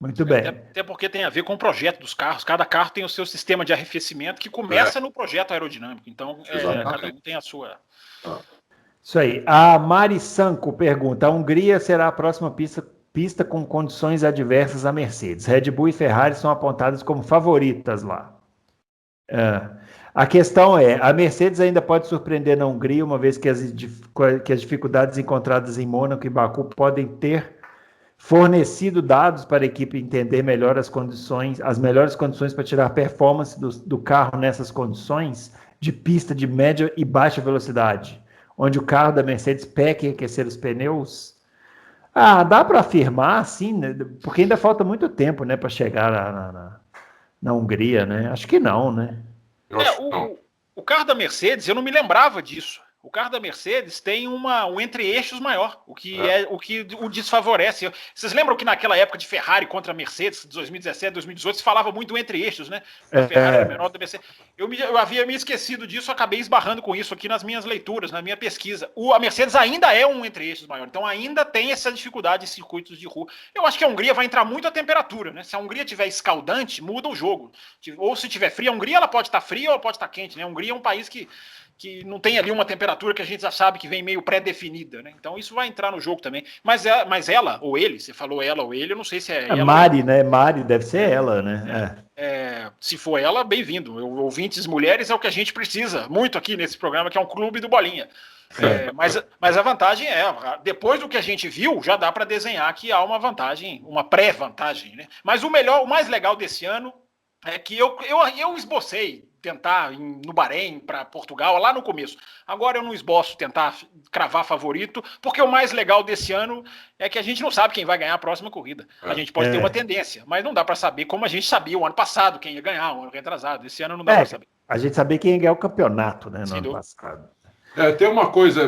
Muito bem. Até porque tem a ver com o projeto dos carros. Cada carro tem o seu sistema de arrefecimento que começa no projeto aerodinâmico. Então, cada um tem a sua... Isso aí. A Mari Sanco pergunta: a Hungria será a próxima pista com condições adversas à Mercedes. Red Bull e Ferrari são apontadas como favoritas lá. A questão é, a Mercedes ainda pode surpreender na Hungria, uma vez que as dificuldades encontradas em Mônaco e Baku podem ter fornecido dados para a equipe entender melhor as melhores condições para tirar performance do carro nessas condições de pista de média e baixa velocidade, onde o carro da Mercedes peca em aquecer os pneus. Dá para afirmar, sim, né? Porque ainda falta muito tempo, né, para chegar na Hungria, né? Acho que não, né? O carro da Mercedes, eu não me lembrava disso. O carro da Mercedes tem um entre-eixos maior, o que o desfavorece. Vocês lembram que naquela época de Ferrari contra a Mercedes, de 2017, 2018, se falava muito do entre-eixos, né? A Ferrari era menor da Mercedes. Eu havia me esquecido disso, acabei esbarrando com isso aqui nas minhas leituras, na minha pesquisa. A Mercedes ainda é um entre-eixos maior, então ainda tem essa dificuldade em circuitos de rua. Eu acho que a Hungria vai entrar muito a temperatura, né? Se a Hungria tiver escaldante, muda o jogo. Ou se tiver fria, a Hungria ela pode estar fria ou ela pode estar quente, né? A Hungria é um país que que não tem ali uma temperatura que a gente já sabe que vem meio pré-definida, né? Então isso vai entrar no jogo também. Mas ela, ou ele, você falou ela ou ele, eu não sei se é ela. Mari, né? Mari, deve ser ela, né? Se for ela, bem-vindo. Ouvintes mulheres é o que a gente precisa muito aqui nesse programa, que é um clube do Bolinha. Mas a vantagem depois do que a gente viu, já dá para desenhar que há uma vantagem, uma pré-vantagem, né? Mas o mais legal desse ano é que eu esbocei tentar no Bahrein para Portugal lá no começo. Agora eu não esboço tentar cravar favorito, porque o mais legal desse ano é que a gente não sabe quem vai ganhar a próxima corrida. A gente pode ter uma tendência, mas não dá para saber como a gente sabia o ano passado quem ia ganhar, o ano retrasado. Esse ano não dá para saber. A gente sabia quem ia ganhar o campeonato, né, no ano passado. Tem uma coisa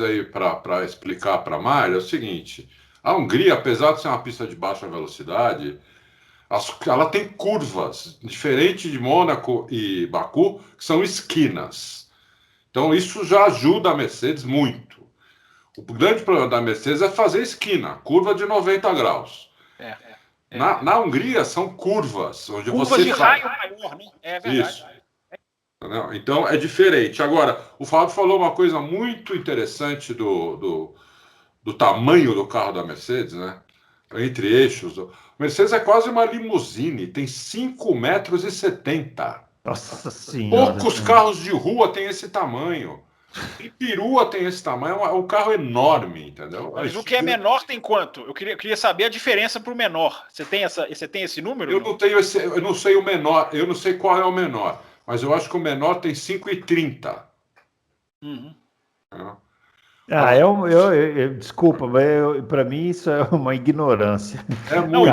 aí para explicar para a Mari, é o seguinte: a Hungria, apesar de ser uma pista de baixa velocidade, ela tem curvas, diferente de Mônaco e Baku, que são esquinas. Então isso já ajuda a Mercedes muito. O grande problema da Mercedes é fazer esquina, curva de 90 graus. Na Hungria são curvas, onde curvas de raio maior, né? É verdade. Isso. Então é diferente. Agora, o Fábio falou uma coisa muito interessante do tamanho do carro da Mercedes, né? Entre eixos. Mercedes é quase uma limusine, tem 5,70 metros. Nossa Senhora. Poucos carros de rua têm esse tamanho. E perua tem esse tamanho, é um carro enorme, entendeu? Mas o que é menor tem quanto? Eu queria saber a diferença para o menor. Você tem esse número? Eu não sei o menor, eu não sei qual é o menor, mas eu acho que o menor tem 5,30. Uhum. Desculpa, mas para mim isso é uma ignorância. Não, o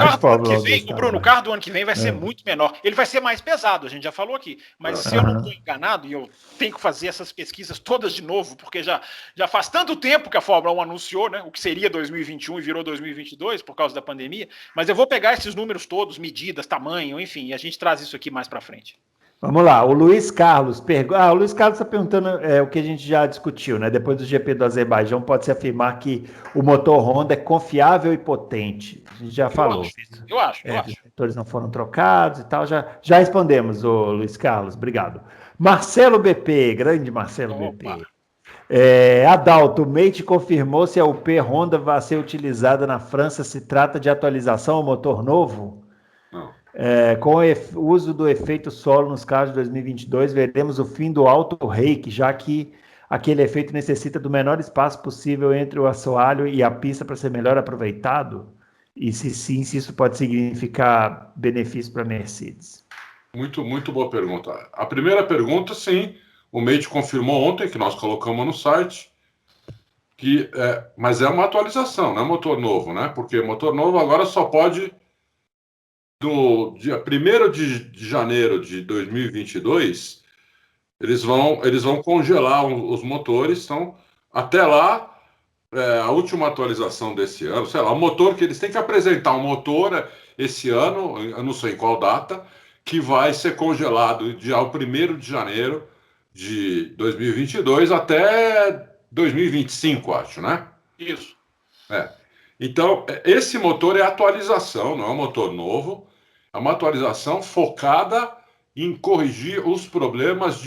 carro do ano que vem vai ser muito menor. Ele vai ser mais pesado, a gente já falou aqui. Mas se eu não estou enganado, e eu tenho que fazer essas pesquisas todas de novo, porque já faz tanto tempo que a Fórmula 1 anunciou, né, o que seria 2021 e virou 2022 por causa da pandemia. Mas eu vou pegar esses números todos, medidas, tamanho, enfim, e a gente traz isso aqui mais para frente. Vamos lá, o Luiz Carlos o Luiz Carlos está perguntando o que a gente já discutiu, né? Depois do GP do Azerbaijão, pode-se afirmar que o motor Honda é confiável e potente. A gente já falou. Eu acho. Os motores não foram trocados e tal. Já respondemos, o Luiz Carlos. Obrigado. Marcelo BP, grande Marcelo BP. Adalto, o Mate confirmou se a UP Honda vai ser utilizada na França. Se trata de atualização ao motor novo? Não. Com o uso do efeito solo nos carros de 2022, veremos o fim do auto-rake, já que aquele efeito necessita do menor espaço possível entre o assoalho e a pista para ser melhor aproveitado? E se sim, se isso pode significar benefício para a Mercedes? Muito, muito boa pergunta. A primeira pergunta, sim, o Mate confirmou ontem, que nós colocamos no site, mas é uma atualização, não é motor novo, né? Porque motor novo agora só pode... Do dia 1º de janeiro de 2022, eles vão congelar os motores. Então, até lá, a última atualização desse ano, sei lá, o motor que eles têm que apresentar, um motor esse ano, eu não sei em qual data, que vai ser congelado dia 1º de janeiro de 2022 até 2025, acho, né? Isso. Então, esse motor é atualização, não é um motor novo. É uma atualização focada em corrigir os problemas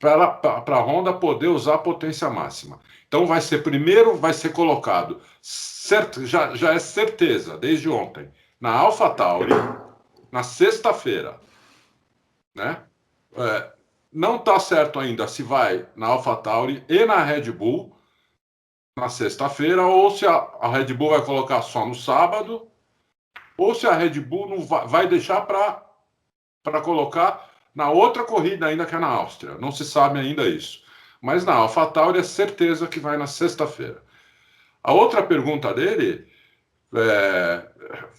para a Honda poder usar a potência máxima. Então, primeiro vai ser colocado, já é certeza, desde ontem, na AlphaTauri, na sexta-feira. Né? Não está certo ainda se vai na AlphaTauri e na Red Bull na sexta-feira, ou se a Red Bull vai colocar só no sábado, ou se a Red Bull não vai deixar para colocar na outra corrida ainda, que é na Áustria. Não se sabe ainda isso. Mas na AlphaTauri é certeza que vai na sexta-feira. A outra pergunta dele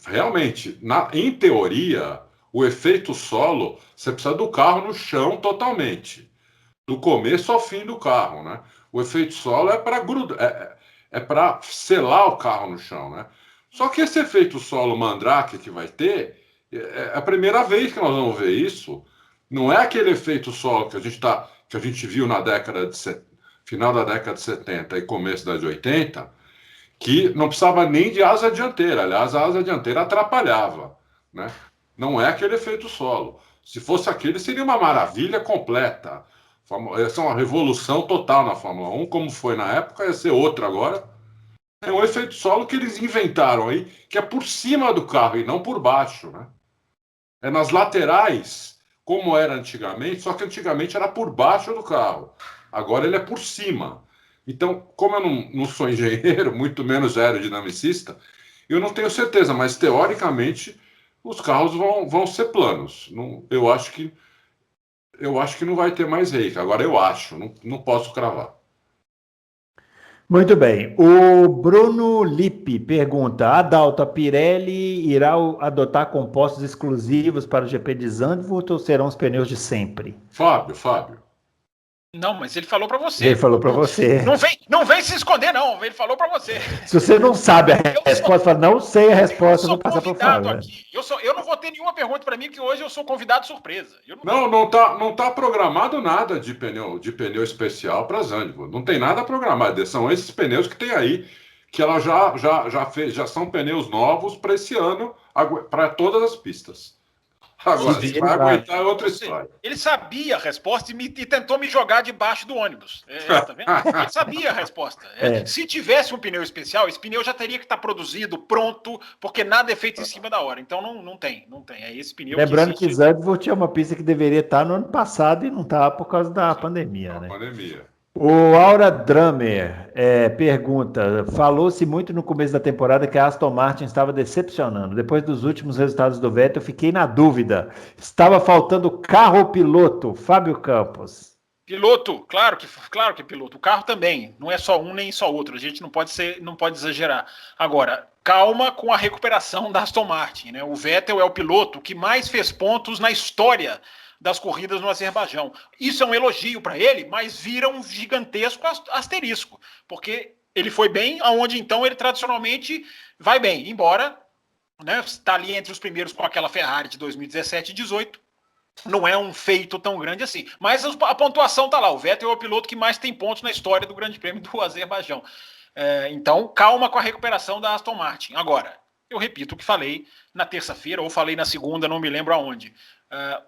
realmente, em teoria, o efeito solo, você precisa do carro no chão totalmente. Do começo ao fim do carro, né? O efeito solo é para grudar, é para selar o carro no chão, né? Só que esse efeito solo Mandrake que vai ter, é a primeira vez que nós vamos ver isso. Não é aquele efeito solo que a gente viu na final da década de 70 e começo da de 80, que não precisava nem de asa dianteira. Aliás, a asa dianteira atrapalhava, né? Não é aquele efeito solo. Se fosse aquele, seria uma maravilha completa. Essa é uma revolução total na Fórmula 1, como foi na época, ia ser outra agora. É um efeito solo que eles inventaram aí, que é por cima do carro e não por baixo, né? É nas laterais, como era antigamente, só que antigamente era por baixo do carro. Agora ele é por cima. Então, como eu não sou engenheiro, muito menos aerodinamicista, eu não tenho certeza, mas teoricamente os carros vão ser planos. Eu acho que não vai ter mais rake. Agora eu acho, não posso cravar. Muito bem. O Bruno Lippe pergunta: Adalto, a Pirelli irá adotar compostos exclusivos para o GP de Zandvoort ou serão os pneus de sempre? Fábio. Não, mas ele falou para você. Ele falou para você. Não vem se esconder, não. Ele falou para você. Se você não sabe a resposta, fala, não sei a resposta, eu vou passar para o Fábio. Aqui. Eu não vou ter nenhuma pergunta para mim, que hoje eu sou convidado surpresa. Não tá programado nada de pneu especial para Zandvoort. Não tem nada programado. São esses pneus que tem aí, que ela já fez, já são pneus novos para esse ano, para todas as pistas. Agora, se vai aguentar outra história. Ele sabia a resposta e tentou me jogar debaixo do ônibus. Tá vendo? Ele sabia a resposta. Se tivesse um pneu especial, esse pneu já teria que estar produzido, pronto, porque nada é feito em cima da hora. Então não tem. É esse pneu. Lembrando que Zandvoort é uma pista que deveria estar no ano passado e não está por causa da pandemia. Né? O Aura Drummer pergunta: falou-se muito no começo da temporada que a Aston Martin estava decepcionando. Depois dos últimos resultados do Vettel, eu fiquei na dúvida. Estava faltando carro ou piloto? Fábio Campos. Piloto, claro que é piloto. O carro também, não é só um nem só outro. A gente não pode exagerar. Agora, calma com a recuperação da Aston Martin, né? O Vettel é o piloto que mais fez pontos na história das corridas no Azerbaijão. Isso é um elogio para ele, mas vira um gigantesco asterisco, porque ele foi bem aonde então ele tradicionalmente vai bem, embora, né, está ali entre os primeiros com aquela Ferrari de 2017 e 2018, não é um feito tão grande assim, mas a pontuação está lá. O Vettel é o piloto que mais tem pontos na história do Grande Prêmio do Azerbaijão. Então, calma com a recuperação da Aston Martin. Agora, eu repito o que falei na terça-feira, ou falei na segunda, não me lembro aonde.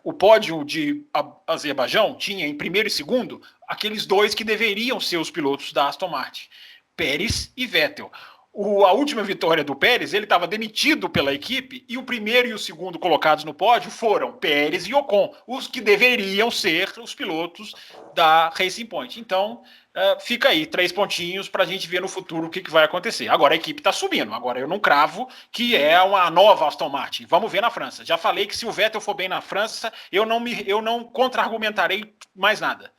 O pódio de Azerbaijão tinha em primeiro e segundo aqueles dois que deveriam ser os pilotos da Aston Martin, Pérez e Vettel. A última vitória do Pérez, ele estava demitido pela equipe e o primeiro e o segundo colocados no pódio foram Pérez e Ocon, os que deveriam ser os pilotos da Racing Point. Então, fica aí, 3 pontinhos para a gente ver no futuro o que vai acontecer. Agora a equipe está subindo, agora eu não cravo que é uma nova Aston Martin. Vamos ver na França. Já falei que se o Vettel for bem na França, eu não contra-argumentarei mais nada.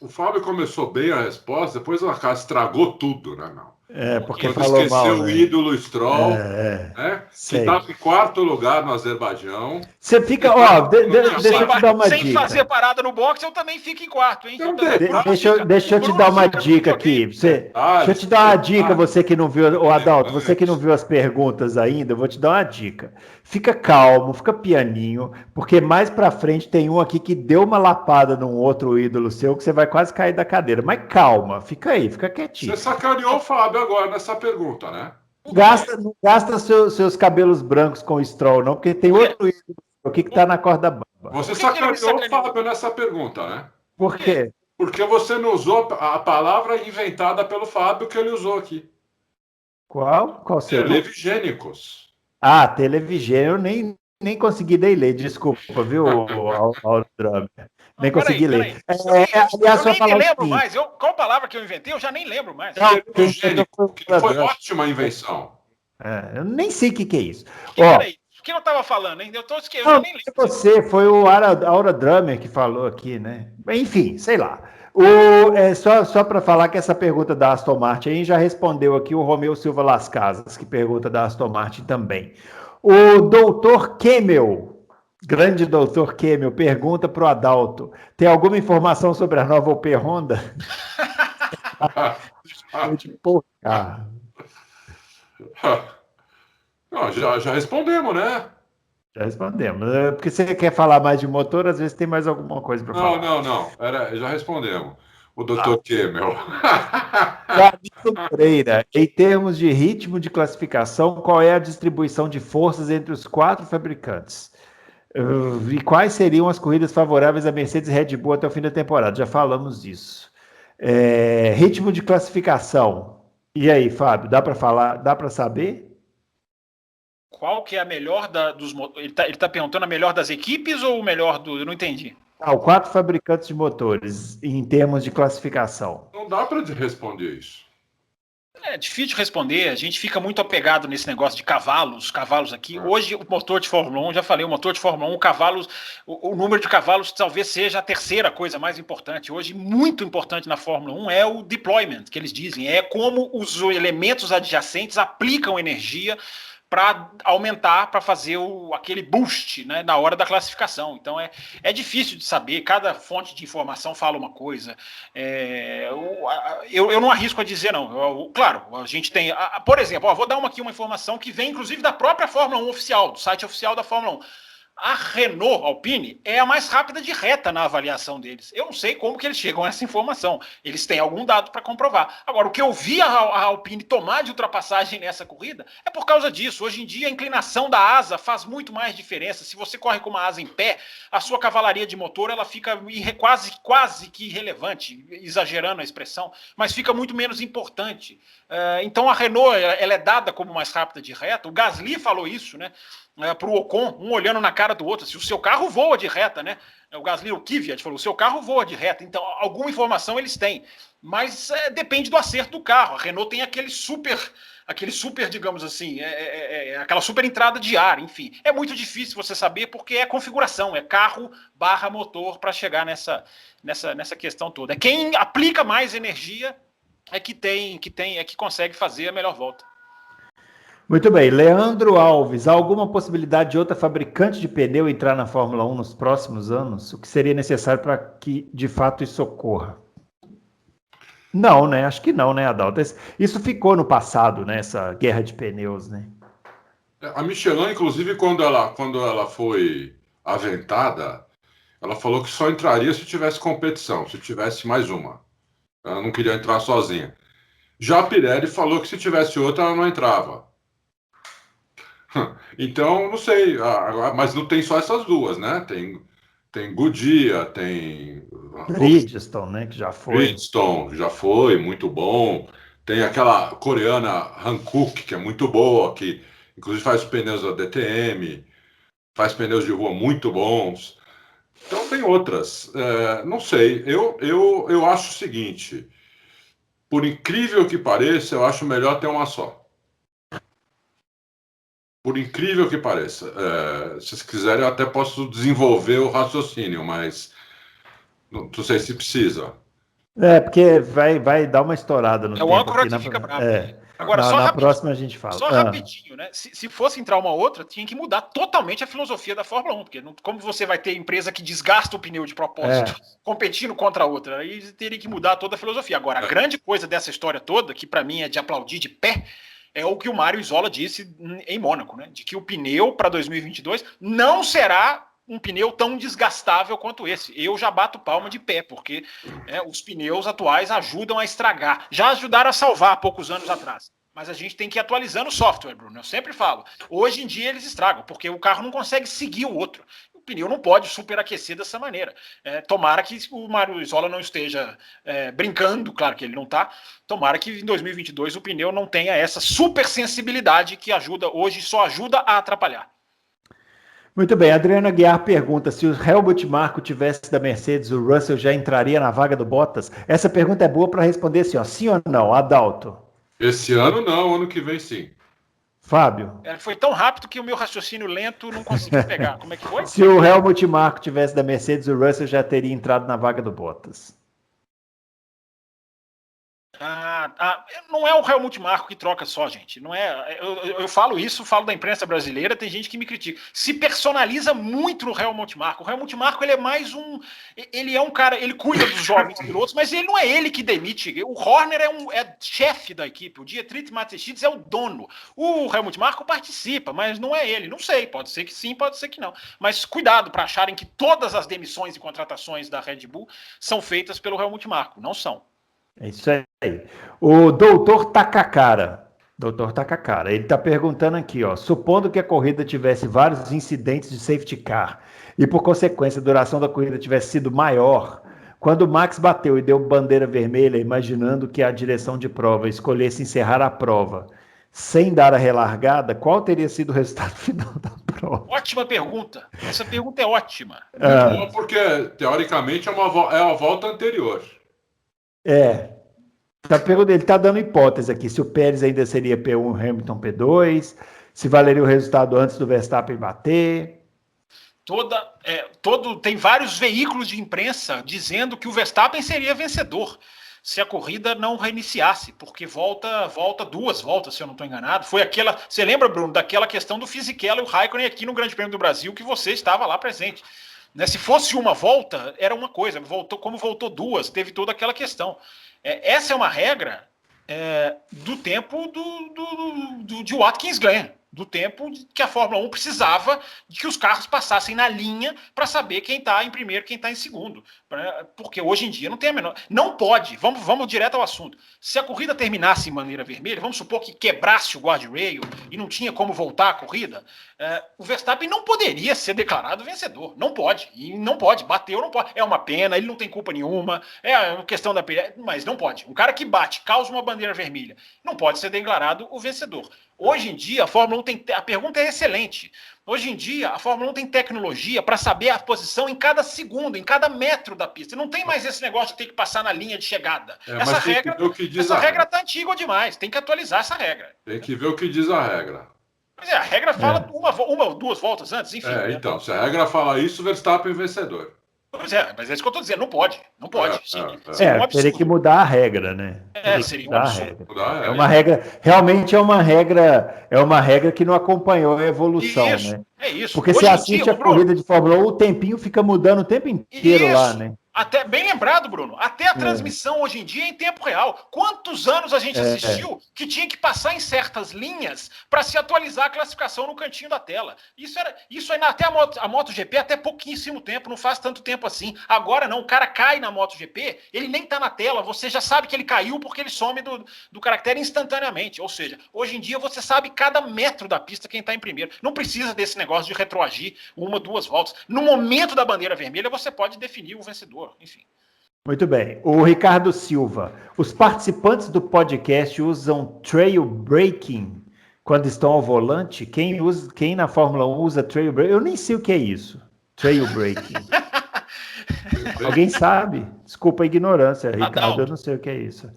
O Fábio começou bem a resposta, depois o Acá estragou tudo, né, não? Porque falou esqueceu mal, o né? ídolo Stroll, né? Que estava em 4º lugar no Azerbaijão. Você fica, deixa eu te dar uma dica. Sem fazer parada no boxe, eu também fico em 4º, hein? Deixa eu te dar uma dica aqui. Deixa eu te dar uma dica, você que não viu, o Adalto, você que não viu as perguntas ainda, eu vou te dar uma dica. Fica calmo, fica pianinho, porque mais pra frente tem um aqui que deu uma lapada num outro ídolo seu que você vai quase cair da cadeira. Mas calma, fica aí, fica quietinho. Você sacaneou o Fábio agora nessa pergunta, né? Não gasta seus cabelos brancos com Stroll, não, porque tem outro ídolo aqui que tá na corda bamba. Você sacaneou o Fábio nessa pergunta, né? Por quê? Porque você não usou a palavra inventada pelo Fábio que ele usou aqui. Qual seria? Televigênicos. Televigênio, eu nem consegui ler, desculpa, viu, Drummer? Nem consegui ler. Aliás, eu nem me lembro mais. Qual palavra que eu inventei? Eu já nem lembro mais. Foi ótima invenção. Eu nem sei o que é isso. Peraí, o que eu estava falando, hein? Eu já nem lembro. Foi o Aura Drummer que falou aqui, né? Enfim, sei lá. Só para falar que essa pergunta da Aston Martin aí já respondeu aqui o Romeu Silva Las Casas, que pergunta da Aston Martin também. O doutor Kemmel, grande doutor Kemmel, pergunta para o Adalto: tem alguma informação sobre a nova OP Honda? Não, já respondemos, né? Já respondemos. Porque você quer falar mais de motor, às vezes tem mais alguma coisa para falar. Não. Já respondemos. O Dr. Kemmel. Carlito Pereira, em termos de ritmo de classificação, qual é a distribuição de forças entre os 4 fabricantes? E quais seriam as corridas favoráveis a Mercedes e Red Bull até o fim da temporada? Já falamos disso. Ritmo de classificação. E aí, Fábio, dá para falar, dá para saber? Qual que é a melhor dos motores? Ele tá perguntando a melhor das equipes ou o melhor do... Eu não entendi. Os 4 fabricantes de motores, em termos de classificação. Não dá para responder isso. É difícil de responder, a gente fica muito apegado nesse negócio de cavalos aqui. Hoje, o motor de Fórmula 1, já falei, o motor de Fórmula 1, cavalos, o número de cavalos talvez seja a terceira coisa mais importante. Hoje, muito importante na Fórmula 1 é o deployment, que eles dizem, é como os elementos adjacentes aplicam energia para aumentar, para fazer aquele boost, né, na hora da classificação. Então é difícil de saber, cada fonte de informação fala uma coisa. Eu não arrisco a dizer, não. Claro, a gente tem... por exemplo, vou dar aqui uma informação que vem, inclusive, da própria Fórmula 1 oficial, do site oficial da Fórmula 1. A Renault Alpine é a mais rápida de reta na avaliação deles. Eu não sei como que eles chegam a essa informação. Eles têm algum dado para comprovar. Agora, o que eu vi a Alpine tomar de ultrapassagem nessa corrida é por causa disso. Hoje em dia, a inclinação da asa faz muito mais diferença. Se você corre com uma asa em pé, a sua cavalaria de motor ela fica quase que irrelevante, exagerando a expressão, mas fica muito menos importante. Então, a Renault ela é dada como mais rápida de reta. O Gasly falou isso, né? Para o Ocon, um olhando na cara do outro, se o seu carro voa de reta, né? O Gasly, o Kvyat falou, o seu carro voa de reta, então alguma informação eles têm, mas depende do acerto do carro. A Renault tem aquele super, digamos assim, aquela super entrada de ar, enfim. É muito difícil você saber porque é configuração, é carro barra motor para chegar nessa questão toda. Quem aplica mais energia é que consegue fazer a melhor volta. Muito bem. Leandro Alves, há alguma possibilidade de outra fabricante de pneu entrar na Fórmula 1 nos próximos anos? O que seria necessário para que, de fato, isso ocorra? Não, né? Acho que não, né, Adalto? Isso ficou no passado, né? Essa guerra de pneus, né? A Michelin, inclusive, quando ela foi aventada, ela falou que só entraria se tivesse competição, se tivesse mais uma. Ela não queria entrar sozinha. Já a Pirelli falou que se tivesse outra, ela não entrava. Então, não sei, mas não tem só essas duas, né? Tem Goodyear, tem Bridgestone, né? Que já foi. Bridgestone, já foi, muito bom. Tem aquela coreana Hankook, que é muito boa, que inclusive faz pneus da DTM, faz pneus de rua muito bons. Então tem outras. Não sei, eu acho o seguinte, por incrível que pareça, eu acho melhor ter uma só. Por incrível que pareça. Se vocês quiserem, eu até posso desenvolver o raciocínio, mas não sei se precisa. Porque vai dar uma estourada no tempo. O âncora que fica bravo. Agora, na próxima a gente fala. Só rapidinho, né? Se fosse entrar uma outra, tinha que mudar totalmente a filosofia da Fórmula 1, porque como você vai ter empresa que desgasta o pneu de propósito, competindo contra a outra, aí teria que mudar toda a filosofia. Agora, a grande coisa dessa história toda, que para mim é de aplaudir de pé, é o que o Mário Isola disse em Mônaco, né? De que o pneu para 2022 não será um pneu tão desgastável quanto esse. Eu já bato palma de pé, porque os pneus atuais ajudam a estragar. Já ajudaram a salvar há poucos anos atrás. Mas a gente tem que ir atualizando o software, Bruno. Eu sempre falo. Hoje em dia eles estragam, porque o carro não consegue seguir o outro. O pneu não pode superaquecer dessa maneira. Tomara que o Mário Isola não esteja brincando, claro que ele não está. Tomara que em 2022 o pneu não tenha essa super sensibilidade que hoje só ajuda a atrapalhar. Muito bem, Adriana Guiar pergunta, se o Helmut Marko tivesse da Mercedes, o Russell já entraria na vaga do Bottas? Essa pergunta é boa para responder assim, sim ou não, Adalto? Esse ano não, ano que vem sim. Fábio? Foi tão rápido que o meu raciocínio lento não conseguiu pegar. Como é que foi? Se o Helmut Marko tivesse da Mercedes, o Russell já teria entrado na vaga do Bottas. Não é o Helmut Marko que troca só, gente. Não é. Eu falo isso, falo da imprensa brasileira, tem gente que me critica. Se personaliza muito no Helmut Marko. O Helmut Marko ele é mais um. Ele é um cara, ele cuida dos jovens pilotos, mas ele não é ele que demite. O Horner é chefe da equipe. O Dietrich Mateschitz é o dono. O Helmut Marko participa, mas não é ele. Não sei, pode ser que sim, pode ser que não. Mas cuidado para acharem que todas as demissões e contratações da Red Bull são feitas pelo Helmut Marko. Não são. É isso aí. O doutor Takakara. Doutor tá com a cara. Ele tá perguntando aqui, ó. Supondo que a corrida tivesse vários incidentes de safety car e, por consequência, a duração da corrida tivesse sido maior, quando o Max bateu e deu bandeira vermelha, imaginando que a direção de prova escolhesse encerrar a prova sem dar a relargada, qual teria sido o resultado final da prova? Ótima pergunta. Essa pergunta é ótima. Boa porque, teoricamente, é a volta anterior. Ele está dando hipótese aqui, se o Pérez ainda seria P1, Hamilton P2, se valeria o resultado antes do Verstappen bater. Tem vários veículos de imprensa dizendo que o Verstappen seria vencedor se a corrida não reiniciasse, porque volta 2 voltas, se eu não estou enganado. Foi aquela. Você lembra, Bruno, daquela questão do Fisichella e o Raikkonen aqui no Grande Prêmio do Brasil, que você estava lá presente. Né? Se fosse uma volta, era uma coisa, como voltou 2, teve toda aquela questão. Essa é uma regra do tempo de Watkins Glen, do tempo que a Fórmula 1 precisava de que os carros passassem na linha para saber quem está em primeiro e quem está em segundo. Porque hoje em dia não tem a menor... Não pode, vamos direto ao assunto. Se a corrida terminasse em bandeira vermelha, vamos supor que quebrasse o guardrail e não tinha como voltar a corrida, o Verstappen não poderia ser declarado vencedor. Não pode. E não pode. Bateu, não pode. É uma pena, ele não tem culpa nenhuma. É uma questão da... Mas não pode. Um cara que bate, causa uma bandeira vermelha, não pode ser declarado o vencedor. Hoje em dia, a Fórmula 1 tem... A pergunta é excelente. Hoje em dia, a Fórmula 1 tem tecnologia para saber a posição em cada segundo, em cada metro da pista. Não tem mais esse negócio de ter que passar na linha de chegada. Essa regra está antiga demais. Tem que atualizar essa regra. Tem que ver o que diz a regra. Pois a regra fala uma ou 2 voltas antes, enfim. Então, se a regra fala isso, o Verstappen é vencedor. Pois mas é isso que eu estou dizendo, não pode. Não pode. Teria que mudar a regra, né? Seria um absurdo. É uma regra, realmente é uma regra que não acompanhou a evolução, né? É isso. Porque você assiste a corrida de Fórmula 1, o tempinho fica mudando o tempo inteiro lá, né? Até bem lembrado, Bruno. Até a transmissão hoje em dia é em tempo real. Quantos anos a gente assistiu que tinha que passar em certas linhas para se atualizar a classificação no cantinho da tela? Isso aí até a MotoGP até pouquíssimo tempo, não faz tanto tempo assim. Agora não, o cara cai na MotoGP, ele nem tá na tela, você já sabe que ele caiu porque ele some do caractere instantaneamente. Ou seja, hoje em dia você sabe cada metro da pista quem tá em primeiro. Não precisa desse negócio de retroagir 1, 2 voltas. No momento da bandeira vermelha você pode definir o vencedor. Enfim. Muito bem. O Ricardo Silva. Os participantes do podcast usam trail braking quando estão ao volante? Quem na Fórmula 1 usa trail braking? Eu nem sei o que é isso. Trail braking. Alguém sabe? Desculpa a ignorância, Ricardo. Adalto. Eu não sei o que é isso.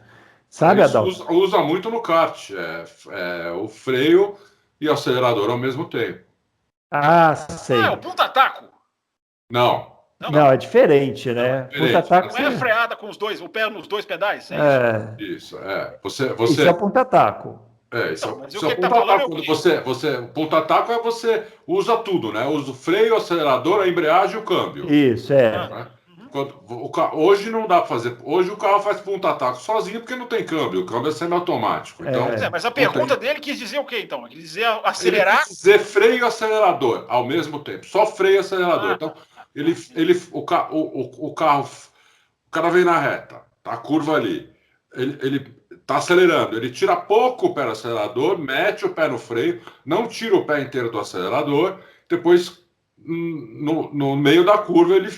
Sabe, Adalto? Usa muito no kart. O freio e o acelerador ao mesmo tempo. Ah, sei. É o ponta-taco. Não, é diferente, né? Não é freada com o pé nos 2 pedais? Isso. Isso é ponta-taco. Isso é ponta-taco. Ponta-taco é você usa tudo, né? Usa o freio, o acelerador, a embreagem e o câmbio. Isso, Hoje não dá para fazer. Hoje o carro faz ponta-taco sozinho porque não tem câmbio. O câmbio é semiautomático. Então, mas a pergunta dele quis dizer o quê, então? Ele quis dizer acelerar? Ele quis dizer freio e acelerador ao mesmo tempo. Só freio e acelerador. Então, o cara vem na reta, tá a curva ali, ele tá acelerando, ele tira pouco o pé do acelerador, mete o pé no freio, não tira o pé inteiro do acelerador, depois no meio da curva ele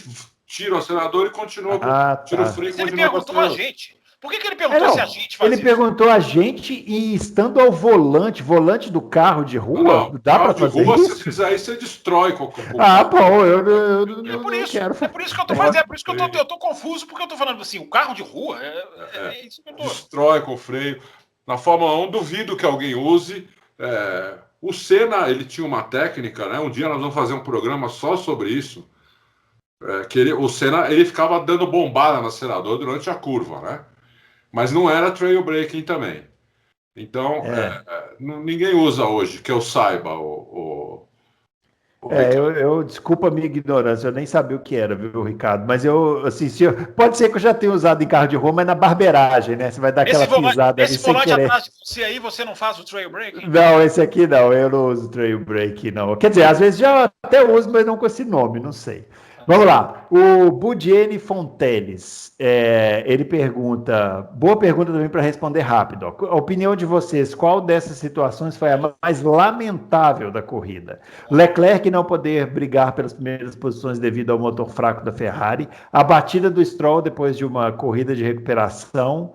tira o acelerador e continua, tira o freio e continua com o acelerador. A gente. Por que ele perguntou se a gente faz isso? Ele perguntou a gente e estando ao volante do carro de rua, dá para fazer isso? Se você fizer isso, você destrói qualquer coisa. Eu por isso, quero. É por isso que eu tô fazendo, é por isso que eu tô confuso, porque eu tô falando assim, o carro de rua é isso que eu tô... Destrói com o freio. Na Fórmula 1, duvido que alguém use. O Senna, ele tinha uma técnica, né? Um dia nós vamos fazer um programa só sobre isso. O Senna, ele ficava dando bombada no acelerador durante a curva, né? Mas não era trail braking também. Então, ninguém usa hoje, que eu saiba. Desculpa a minha ignorância, eu nem sabia o que era, viu, Ricardo? Mas pode ser que eu já tenha usado em carro de rua, mas na barbeiragem, né? Você vai dar aquela pisada ali sem querer. Esse volante atrás de você aí, você não faz o trail braking? Não, esse aqui não, eu não uso trail braking, não. Quer dizer, às vezes já até uso, mas não com esse nome, não sei. Vamos lá. O Budiene Fonteles, ele pergunta, boa pergunta também para responder rápido. Ó. A opinião de vocês, qual dessas situações foi a mais lamentável da corrida? Leclerc não poder brigar pelas primeiras posições devido ao motor fraco da Ferrari, a batida do Stroll depois de uma corrida de recuperação,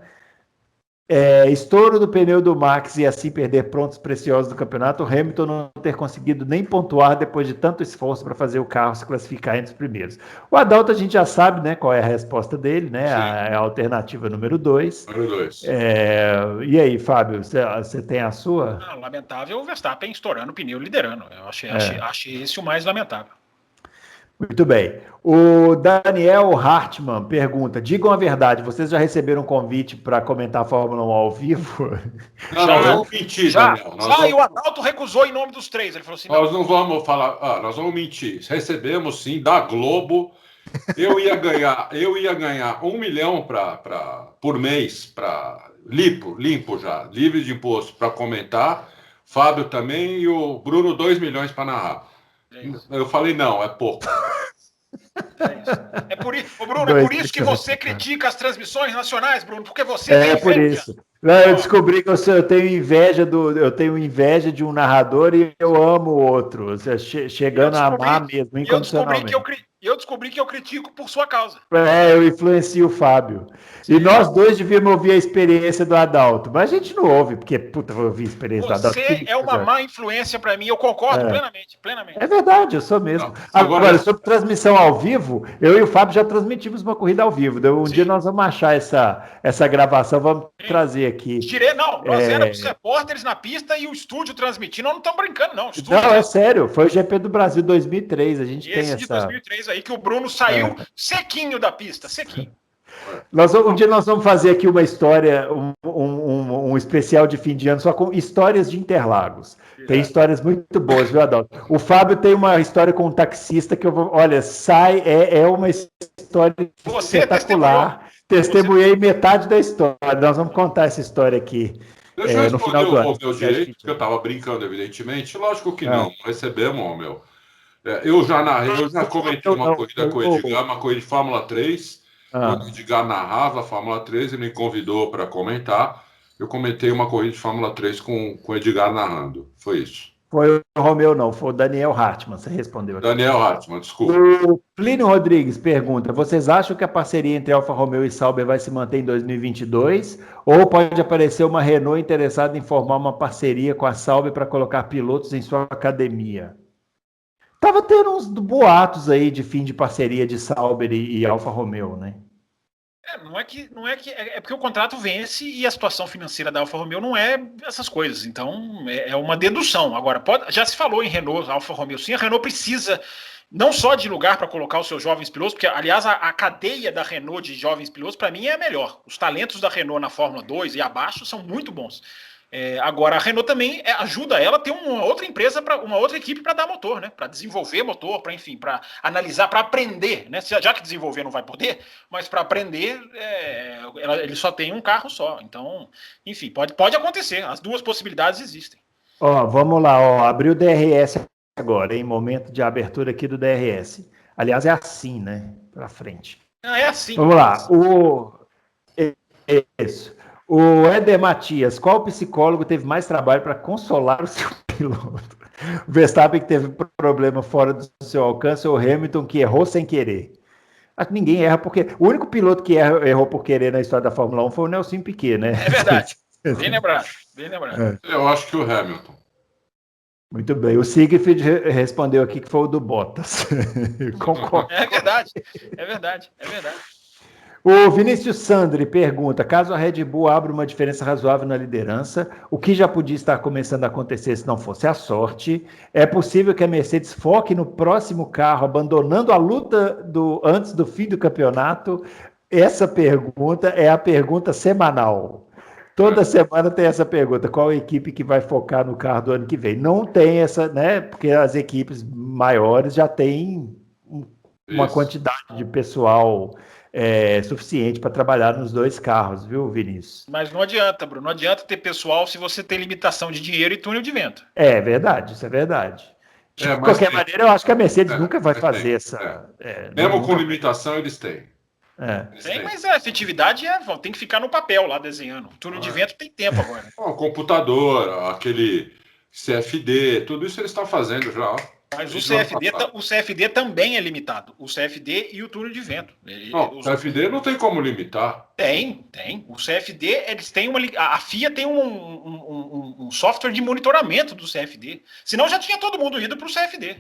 estouro do pneu do Max e assim perder pontos preciosos do campeonato, o Hamilton não ter conseguido nem pontuar depois de tanto esforço para fazer o carro se classificar entre os primeiros. O Adalto a gente já sabe, né, qual é a resposta dele, né, a alternativa número 2. Número 2. E aí, Fábio, você tem a sua? Lamentável o Verstappen estourando o pneu, liderando. Eu achei esse o mais lamentável. Muito bem. O Daniel Hartmann pergunta, digam a verdade, vocês já receberam um convite para comentar a Fórmula 1 ao vivo? Não, vamos mentir, Daniel. E o Adalto recusou em nome dos 3. Ele falou assim, nós não vamos falar, nós vamos mentir. Recebemos sim, da Globo. Eu ia ganhar $1 milhão por mês, limpo já, livre de imposto, para comentar. Fábio também e o Bruno 2 milhões para narrar. Eu falei, não, é pouco. É por isso, Bruno, é por isso que você critica as transmissões nacionais, Bruno, porque você tem inveja. Por isso. Eu descobri que eu tenho inveja de um narrador e eu amo o outro, chegando a amar mesmo, incondicionalmente. Eu descobri que eu critico por sua causa. Eu influencio o Fábio. Sim. E nós dois devíamos ouvir a experiência do Adalto, mas a gente não ouve, porque, vou ouvir a experiência do Adalto. Você é uma má influência para mim, eu concordo plenamente. É verdade, eu sou mesmo. Agora, sobre transmissão ao vivo, eu e o Fábio já transmitimos uma corrida ao vivo. Um dia nós vamos achar essa gravação, vamos trazer aqui. Nós éramos repórteres na pista e o estúdio transmitindo, nós não estamos brincando, não. É sério, foi o GP do Brasil 2003, a gente tem essa... de 2003 aí que o Bruno saiu sequinho da pista, sequinho. Um dia nós vamos fazer aqui uma história, um especial de fim de ano só com histórias de Interlagos. Tem histórias muito boas, viu, Adalto? O Fábio tem uma história com um taxista que é uma história espetacular. Testemunhei metade da história. Nós vamos contar essa história aqui. Deixa eu no final do ano. Meu direito, porque eu estava brincando, evidentemente. Lógico que não recebemos, meu. Eu já comentei uma corrida com o Edgar, uma corrida de Fórmula 3. Quando o Edgar narrava a Fórmula 3, ele me convidou para comentar. Eu comentei uma corrida de Fórmula 3 com o Edgar narrando. Foi isso. Foi o Romeu, não. Foi o Daniel Hartmann. Você respondeu aqui. Daniel Hartmann, desculpa. O Plínio Rodrigues pergunta, vocês acham que a parceria entre Alfa Romeo e Sauber vai se manter em 2022? Ou pode aparecer uma Renault interessada em formar uma parceria com a Sauber para colocar pilotos em sua academia? Tava tendo uns boatos aí de fim de parceria de Sauber e Alfa Romeo, né? É porque o contrato vence e a situação financeira da Alfa Romeo não é essas coisas. Então, é uma dedução. Agora, já se falou em Renault, Alfa Romeo, sim, a Renault precisa não só de lugar para colocar os seus jovens pilotos, porque, aliás, a cadeia da Renault de jovens pilotos, para mim, é a melhor. Os talentos da Renault na Fórmula 2 e abaixo são muito bons. Agora, a Renault também ajuda ela a ter uma outra empresa, uma outra equipe para dar motor, né? Para desenvolver motor, para analisar, para aprender, né? Já que desenvolver não vai poder, mas para aprender, ele só tem um carro só. Então, enfim, pode acontecer. As duas possibilidades existem. Vamos lá, abriu o DRS agora, em momento de abertura aqui do DRS. Aliás, é assim, né? Para frente. É assim. Vamos lá. Isso. O Éder Matias, qual psicólogo teve mais trabalho para consolar o seu piloto? O Verstappen que teve problema fora do seu alcance ou o Hamilton que errou sem querer? Acho que ninguém erra porque... O único piloto que errou por querer na história da Fórmula 1 foi o Nelson Piquet, né? É verdade. Bem lembrado. Eu acho que o Hamilton. Muito bem. O Siegfried respondeu aqui que foi o do Bottas. Concordo. É verdade. O Vinícius Sandri pergunta, caso a Red Bull abra uma diferença razoável na liderança, o que já podia estar começando a acontecer se não fosse a sorte, é possível que a Mercedes foque no próximo carro, abandonando a luta antes do fim do campeonato? Essa pergunta é a pergunta semanal. Toda semana tem essa pergunta, qual a equipe que vai focar no carro do ano que vem? Não tem essa, né? Porque as equipes maiores já têm uma quantidade de pessoal suficiente para trabalhar nos dois carros, viu, Vinícius? Mas não adianta, Bruno, não adianta ter pessoal se você tem limitação de dinheiro e túnel de vento. É verdade, isso é verdade. De qualquer maneira, eu acho que a Mercedes nunca vai fazer essa. Mesmo com limitação, eles têm. Tem, mas a efetividade tem que ficar no papel lá desenhando. O túnel de vento tem tempo agora. O computador, aquele CFD, tudo isso eles estão fazendo já. Mas o CFD também é limitado. O CFD e o túnel de vento. O CFD não tem como limitar. Tem. O CFD, eles têm a FIA tem um software de monitoramento do CFD. Senão já tinha todo mundo ido para o CFD.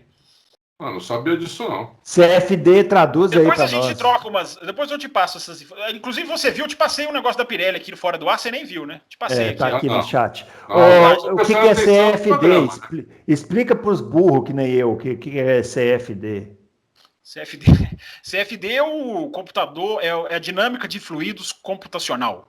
Não sabia disso, não. CFD traduz aí para nós. Depois a gente troca umas... Depois eu te passo essas... Inclusive você viu, eu te passei um negócio da Pirelli aqui fora do ar, você nem viu, né? Te passei aqui. Tá aqui no chat. O que é CFD? Explica para os burros que nem eu, o que é CFD. CFD é o computador, é a dinâmica de fluidos computacional.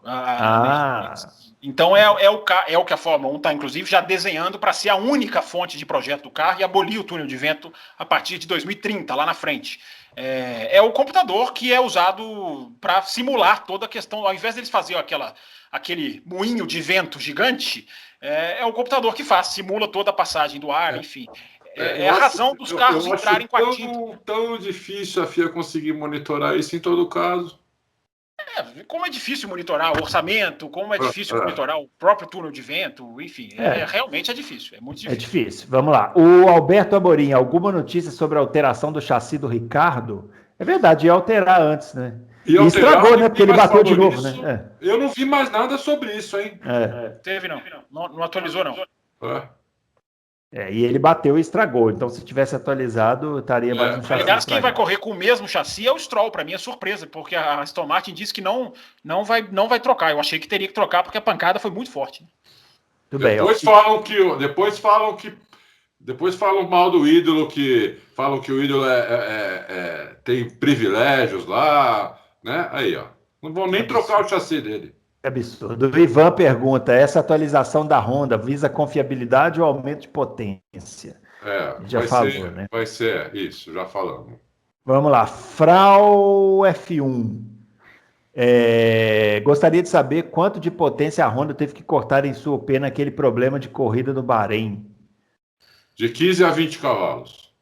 Então é o que a Fórmula 1 está, inclusive, já desenhando para ser a única fonte de projeto do carro e abolir o túnel de vento a partir de 2030, lá na frente. É o computador que é usado para simular toda a questão, ao invés deles fazerem aquele moinho de vento gigante, é o computador que simula toda a passagem do ar, enfim. É a razão dos carros entrarem com a tinta. Tão difícil a FIA conseguir monitorar isso em todo caso. Como é difícil monitorar o orçamento, como é difícil monitorar o próprio túnel de vento, enfim, realmente é difícil, é muito difícil. É difícil, vamos lá. O Alberto Amorim, alguma notícia sobre a alteração do chassi do Ricardo? É verdade, ia alterar antes, né? E estragou, né? Porque ele bateu de novo, né? Eu não vi mais nada sobre isso, hein? Teve não. Não atualizou, não. E ele bateu e estragou. Então, se tivesse atualizado, estaria mais um chassi. Aliás, quem vai correr com o mesmo chassi é o Stroll. Para mim é surpresa, porque a Aston Martin disse que não vai trocar. Eu achei que teria que trocar porque a pancada foi muito forte. Tudo bem. Depois falam mal do ídolo, falam que o ídolo tem privilégios lá, né? Aí, ó. Não vão nem trocar o chassi dele. Que absurdo. O Ivan pergunta: essa atualização da Honda visa confiabilidade ou aumento de potência? Já falou, né? Vai ser isso, já falamos. Vamos lá. Frau F1. Gostaria de saber quanto de potência a Honda teve que cortar em sua OP naquele problema de corrida do Bahrein. De 15 a 20 cavalos.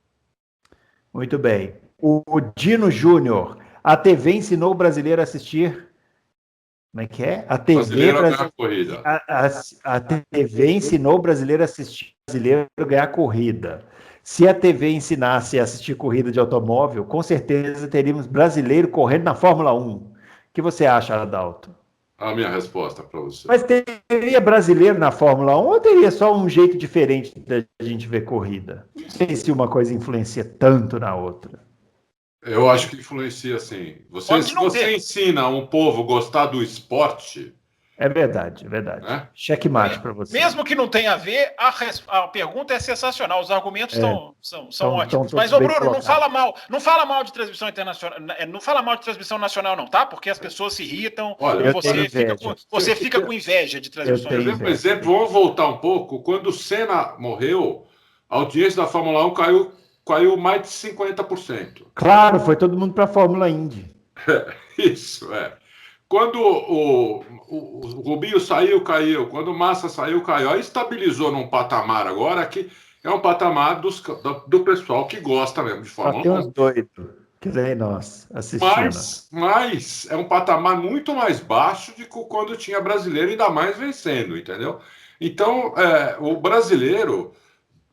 Muito bem. O Dino Júnior. A TV ensinou o brasileiro a assistir... Como é que é? A TV ensinou o brasileiro a assistir o brasileiro ganhar corrida. Se a TV ensinasse a assistir corrida de automóvel, com certeza teríamos brasileiro correndo na Fórmula 1. O que você acha, Adalto? A minha resposta para você. Mas teria brasileiro na Fórmula 1 ou teria só um jeito diferente da gente ver corrida? Não sei se uma coisa influencia tanto na outra. Eu acho que influencia, sim. Se você ensina um povo a gostar do esporte... É verdade. Checkmate para você. Mesmo que não tenha a ver, a pergunta é sensacional. Os argumentos são ótimos. Mas, Bruno, não fala mal de transmissão internacional. Não fala mal de transmissão nacional, não, tá? Porque as pessoas se irritam. Olha, você fica com inveja de transmissão internacional. Por exemplo, vamos voltar um pouco. Quando o Senna morreu, a audiência da Fórmula 1 caiu mais de 50%. Claro, foi todo mundo para a Fórmula Indy. Isso. Quando o Rubinho saiu, caiu. Quando o Massa saiu, caiu. Aí estabilizou num patamar agora que é um patamar do pessoal que gosta mesmo de Fórmula 1. Tem uns doidos, que nem nós, assistindo. Mas é um patamar muito mais baixo de quando tinha brasileiro, ainda mais vencendo, entendeu? Então, o brasileiro,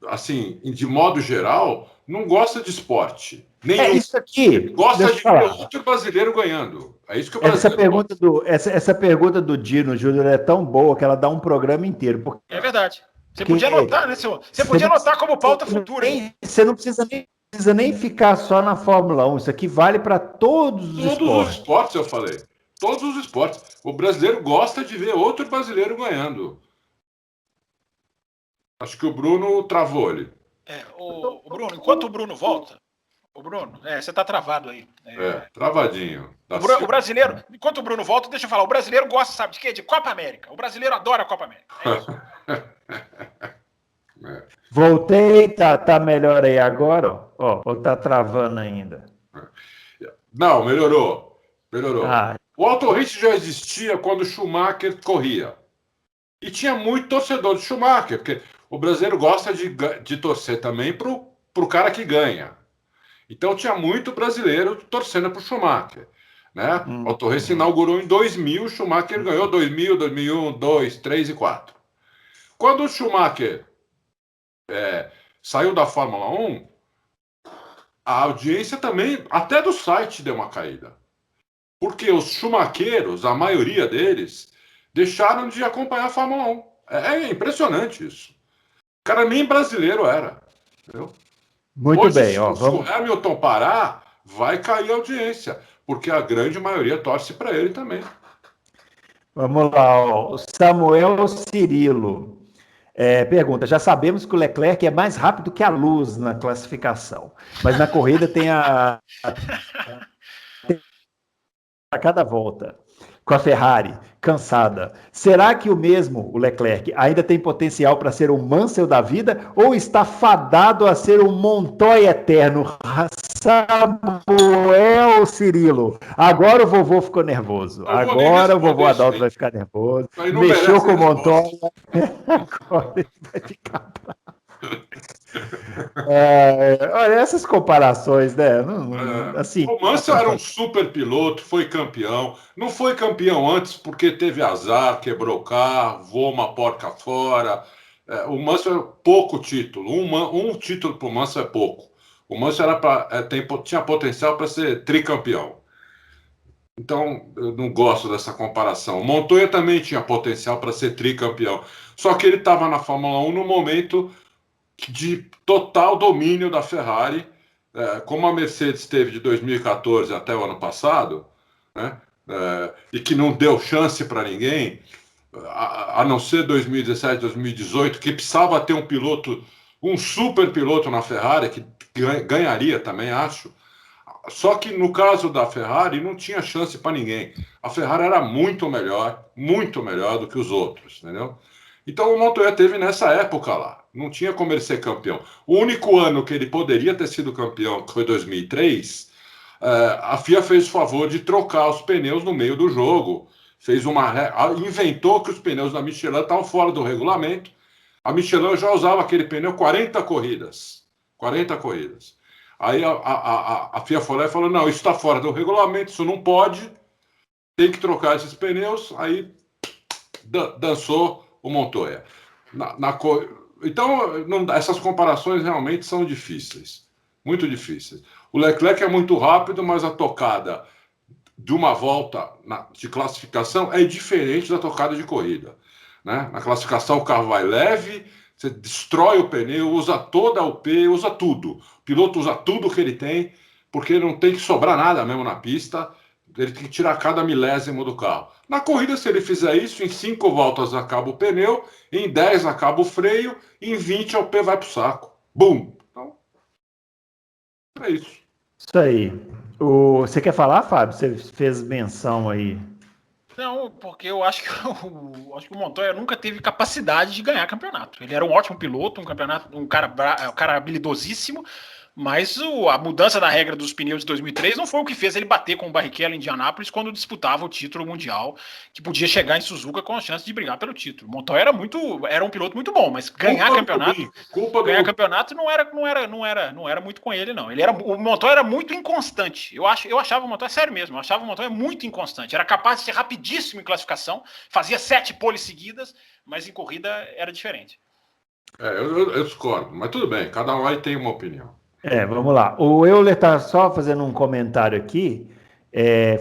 assim, de modo geral, não gosta de esporte. Isso aqui. Gosta de ver outro brasileiro ganhando. É isso que o brasileiro essa pergunta do Dino Júnior é tão boa que ela dá um programa inteiro. É verdade. Você podia anotar, né, senhor? Você podia anotar como pauta futura. Você não precisa nem ficar só na Fórmula 1. Isso aqui vale para todos os esportes. Todos os esportes, eu falei. Todos os esportes. O brasileiro gosta de ver outro brasileiro ganhando. Acho que o Bruno travou ali. O Bruno, enquanto o Bruno volta, você está travado aí. Travadinho. O brasileiro, enquanto o Bruno volta, deixa eu falar, o brasileiro gosta, sabe de quê? De Copa América. O brasileiro adora a Copa América. Voltei, tá melhor aí agora? Ou tá travando ainda? Não, melhorou. O Auto Race já existia quando o Schumacher corria. E tinha muito torcedor de Schumacher, porque o brasileiro gosta de torcer também pro para o cara que ganha. Então tinha muito brasileiro torcendo para o Schumacher. Né? O Auto Racing inaugurou em 2000, o Schumacher ganhou 2000, 2001, 2, 3 e 4. Quando o Schumacher saiu da Fórmula 1, a audiência também, até do site, deu uma caída. Porque os schumacheros, a maioria deles, deixaram de acompanhar a Fórmula 1. É impressionante isso. O cara nem brasileiro era. Entendeu? Muito Hoje, bem. se o Hamilton parar, vai cair a audiência. Porque a grande maioria torce para ele também. Vamos lá. Ó. O Samuel Cirilo pergunta, já sabemos que o Leclerc é mais rápido que a luz na classificação, mas na corrida tem a cada volta com a Ferrari cansada. Será que o Leclerc, ainda tem potencial para ser o Mansell da vida ou está fadado a ser um Montoya eterno? Samuel Cirilo. Agora o vovô ficou nervoso. Agora o vovô Adalto vai ficar nervoso. Mexeu com o Montoya. Agora ele vai ficar bravo. Olha, essas comparações, né? Assim, o Mansell era um super piloto, foi campeão. Não foi campeão antes porque teve azar, quebrou o carro, voou uma porca fora. O Mansell, pouco título. Um título para o Mansell é pouco. O Mansell tinha potencial para ser tricampeão. Então, eu não gosto dessa comparação. O Montoya também tinha potencial para ser tricampeão. Só que ele estava na Fórmula 1 no momento de total domínio da Ferrari, como a Mercedes teve de 2014 até o ano passado, né, e que não deu chance para ninguém, a não ser 2017, 2018, que precisava ter um super piloto na Ferrari, que ganharia também, acho. Só que no caso da Ferrari não tinha chance para ninguém. A Ferrari era muito melhor do que os outros, entendeu? Então o Montoya teve nessa época lá. Não tinha como ele ser campeão. O único ano que ele poderia ter sido campeão, que foi 2003, a FIA fez o favor de trocar os pneus no meio do jogo. Inventou que os pneus da Michelin estavam fora do regulamento. A Michelin já usava aquele pneu 40 corridas. 40 corridas. Aí a FIA foi lá e falou, não, isso está fora do regulamento, isso não pode, tem que trocar esses pneus. Aí dançou o Montoya. Então, essas comparações realmente são difíceis. Muito difíceis. O Leclerc é muito rápido, mas a tocada de uma volta de classificação é diferente da tocada de corrida. Né? Na classificação o carro vai leve, você destrói o pneu, usa toda a UP, usa tudo. O piloto usa tudo que ele tem, porque não tem que sobrar nada mesmo na pista. Ele tem que tirar cada milésimo do carro. Na corrida, se ele fizer isso, em 5 voltas acaba o pneu, em 10 acaba o freio, em 20 o pé vai pro saco. Bum! Então, é isso. Isso aí. Você quer falar, Fábio? Você fez menção aí. Não, porque eu acho que o Montoya nunca teve capacidade de ganhar campeonato. Ele era um ótimo piloto, um cara habilidosíssimo, mas a mudança da regra dos pneus de 2003 não foi o que fez ele bater com o Barrichello em Indianápolis quando disputava o título mundial, que podia chegar em Suzuka com a chance de brigar pelo título. Montoya era um piloto muito bom, mas ganhar campeonato não era muito com ele, não. O Montoya era muito inconstante. Eu achava o Montoya, sério mesmo, eu achava o Montoya muito inconstante. Era capaz de ser rapidíssimo em classificação, fazia 7 poles seguidas, mas em corrida era diferente. Eu discordo, mas tudo bem, cada um aí tem uma opinião. Vamos lá. O Euler está só fazendo um comentário aqui,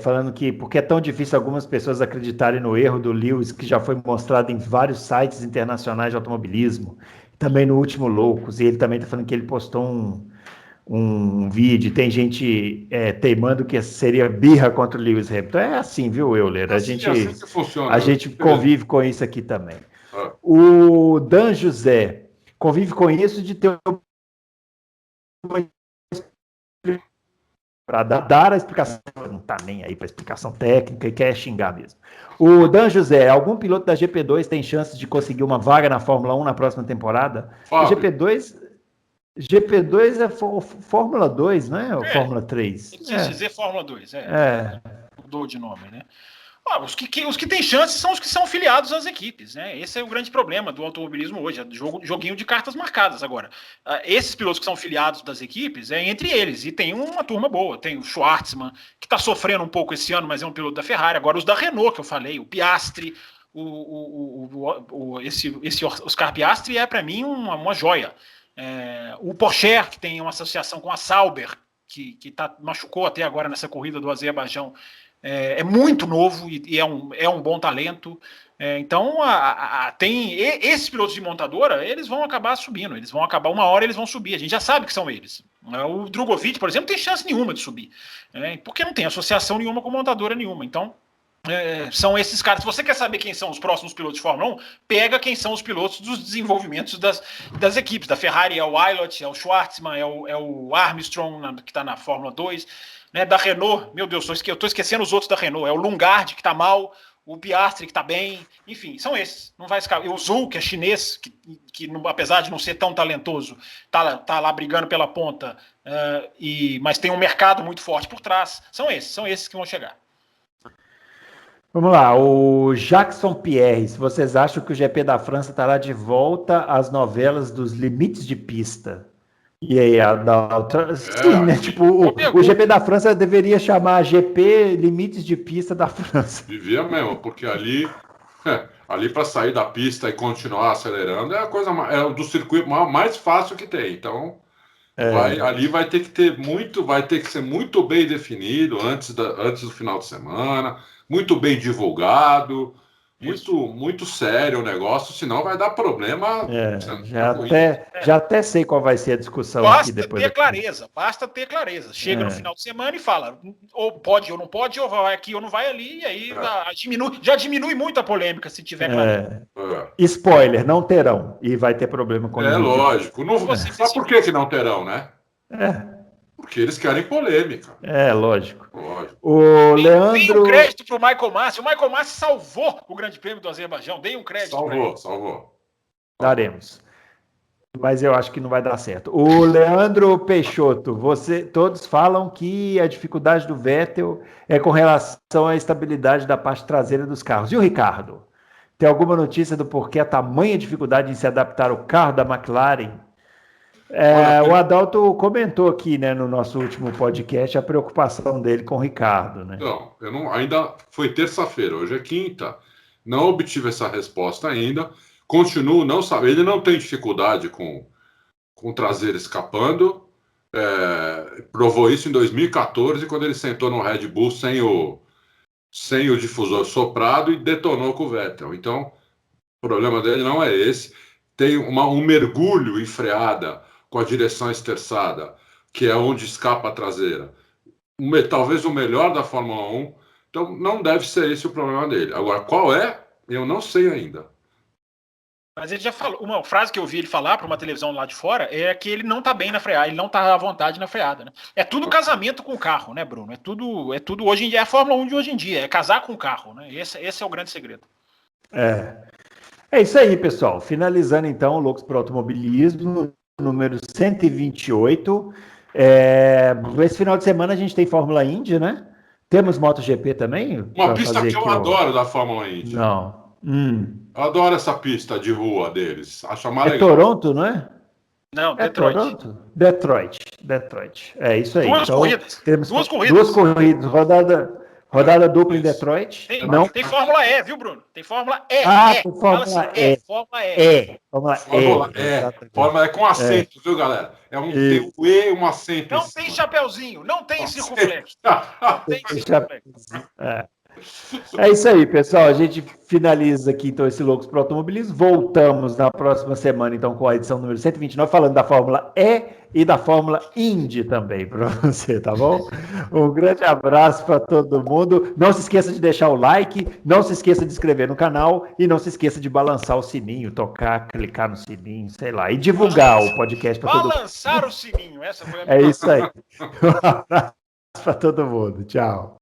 falando que porque é tão difícil algumas pessoas acreditarem no erro do Lewis, que já foi mostrado em vários sites internacionais de automobilismo, também no último Loucos, e ele também está falando que ele postou um vídeo, tem gente teimando que seria birra contra o Lewis Hamilton. É assim, viu, Euler? A gente convive com isso aqui também. O Dan José convive com isso de ter para dar a explicação, não está nem aí para explicação técnica e quer xingar mesmo. O Dan José, algum piloto da GP2 tem chances de conseguir uma vaga na Fórmula 1 na próxima temporada? GP2 é Fórmula 2, não é? Ou Fórmula 3? Quis dizer Fórmula 2, mudou de nome, né? Os que têm chances são os que são filiados às equipes, né? Esse é o grande problema do automobilismo hoje, é joguinho de cartas marcadas agora. Esses pilotos que são filiados das equipes, é entre eles, e tem uma turma boa, tem o Schwartzman, que está sofrendo um pouco esse ano, mas é um piloto da Ferrari, agora os da Renault, que eu falei, o Piastri, esse Oscar Piastri é para mim uma joia. O Pourchaire, que tem uma associação com a Sauber, que machucou até agora nessa corrida do Azerbaijão, é muito novo e é um bom talento. Então, tem esses pilotos de montadora, eles vão acabar subindo, uma hora eles vão subir, a gente já sabe que são eles. O Drogovic, por exemplo, não tem chance nenhuma de subir, porque não tem associação nenhuma com montadora nenhuma. Então, são esses caras. Se você quer saber quem são os próximos pilotos de Fórmula 1, pega quem são os pilotos dos desenvolvimentos das equipes. Da Ferrari é o Ilott, é o Schwartzman, é o Armstrong, que está na Fórmula 2. Né, da Renault, meu Deus, eu estou esquecendo os outros da Renault. É o Lungard, que está mal, o Piastri, que está bem. Enfim, são esses. Não vai escapar. E o Zhou, que é chinês, que apesar de não ser tão talentoso, tá lá brigando pela ponta, mas tem um mercado muito forte por trás. São esses que vão chegar. Vamos lá, o Jackson Pierre, se vocês acham que o GP da França estará de volta às novelas dos limites de pista. E aí, sim, né? Tipo, o GP da França deveria chamar GP Limites de Pista da França. Devia mesmo, porque ali para sair da pista e continuar acelerando é a coisa do circuito mais fácil que tem. Então, ali vai ter que ser muito bem definido antes do final de semana, muito bem divulgado, muito sério o negócio, senão vai dar problema. Já até sei qual vai ser a discussão aqui depois. Basta ter clareza. Chega no final de semana e fala, ou pode ou não pode, ou vai aqui ou não vai ali, e aí já diminui muito a polêmica se tiver clareza. Spoiler, não terão, e vai ter problema com isso. Lógico. Sabe por que não terão, né? Porque eles querem polêmica. Lógico. O Leandro... Dei um crédito pro Michael Masi. O Michael Masi salvou o Grande Prêmio do Azerbaijão. Dei um crédito. Salvou. Daremos. Mas eu acho que não vai dar certo. O Leandro Peixoto, todos falam que a dificuldade do Vettel é com relação à estabilidade da parte traseira dos carros. E o Ricardo? Tem alguma notícia do porquê a tamanha dificuldade em se adaptar ao carro da McLaren? O Adalto comentou aqui, né, no nosso último podcast, a preocupação dele com o Ricardo, né? Não, ainda foi terça-feira, hoje é quinta, não obtive essa resposta ainda, continuo não sabendo, ele não tem dificuldade com o traseiro escapando, provou isso em 2014, quando ele sentou no Red Bull sem o difusor soprado e detonou com o Vettel. Então, o problema dele não é esse, tem um mergulho em freada com a direção esterçada, que é onde escapa a traseira. Talvez o melhor da Fórmula 1. Então, não deve ser esse o problema dele. Agora, qual é? Eu não sei ainda. Mas ele já falou. Uma frase que eu ouvi ele falar para uma televisão lá de fora é que ele não está bem na freada, ele não está à vontade na freada. Né? É tudo casamento com o carro, né, Bruno? É tudo hoje em dia. É a Fórmula 1 de hoje em dia. É casar com o carro. Né? Esse é o grande segredo. É isso aí, pessoal. Finalizando, então, o Loucos para o Automobilismo, número 128. Esse final de semana a gente tem Fórmula Indy, né? Temos MotoGP também? Uma pista que eu adoro da Fórmula Indy. Não. Eu adoro essa pista de rua deles. Acho legal. Toronto, não é? Não, Detroit. Toronto? Detroit. É isso aí. Duas corridas. Temos duas corridas. Rodada dupla em Detroit. Tem Fórmula E, viu, Bruno? Tem Fórmula E. Tem Fórmula E. Fórmula E com acento, viu, galera? Tem o E e um acento. Não tem chapeuzinho, não tem circunflexo. Não tem circunflexo. É isso aí, pessoal. A gente finaliza aqui, então, esse Loucos para o Automobilismo. Voltamos na próxima semana, então, com a edição número 129, falando da Fórmula E e da Fórmula Indy também, para você, tá bom? Um grande abraço para todo mundo. Não se esqueça de deixar o like, não se esqueça de se inscrever no canal e não se esqueça de balançar o sininho, clicar no sininho, sei lá, e divulgar o podcast para todo mundo. Balançar o sininho, essa foi a É isso aí. Um abraço para todo mundo. Tchau.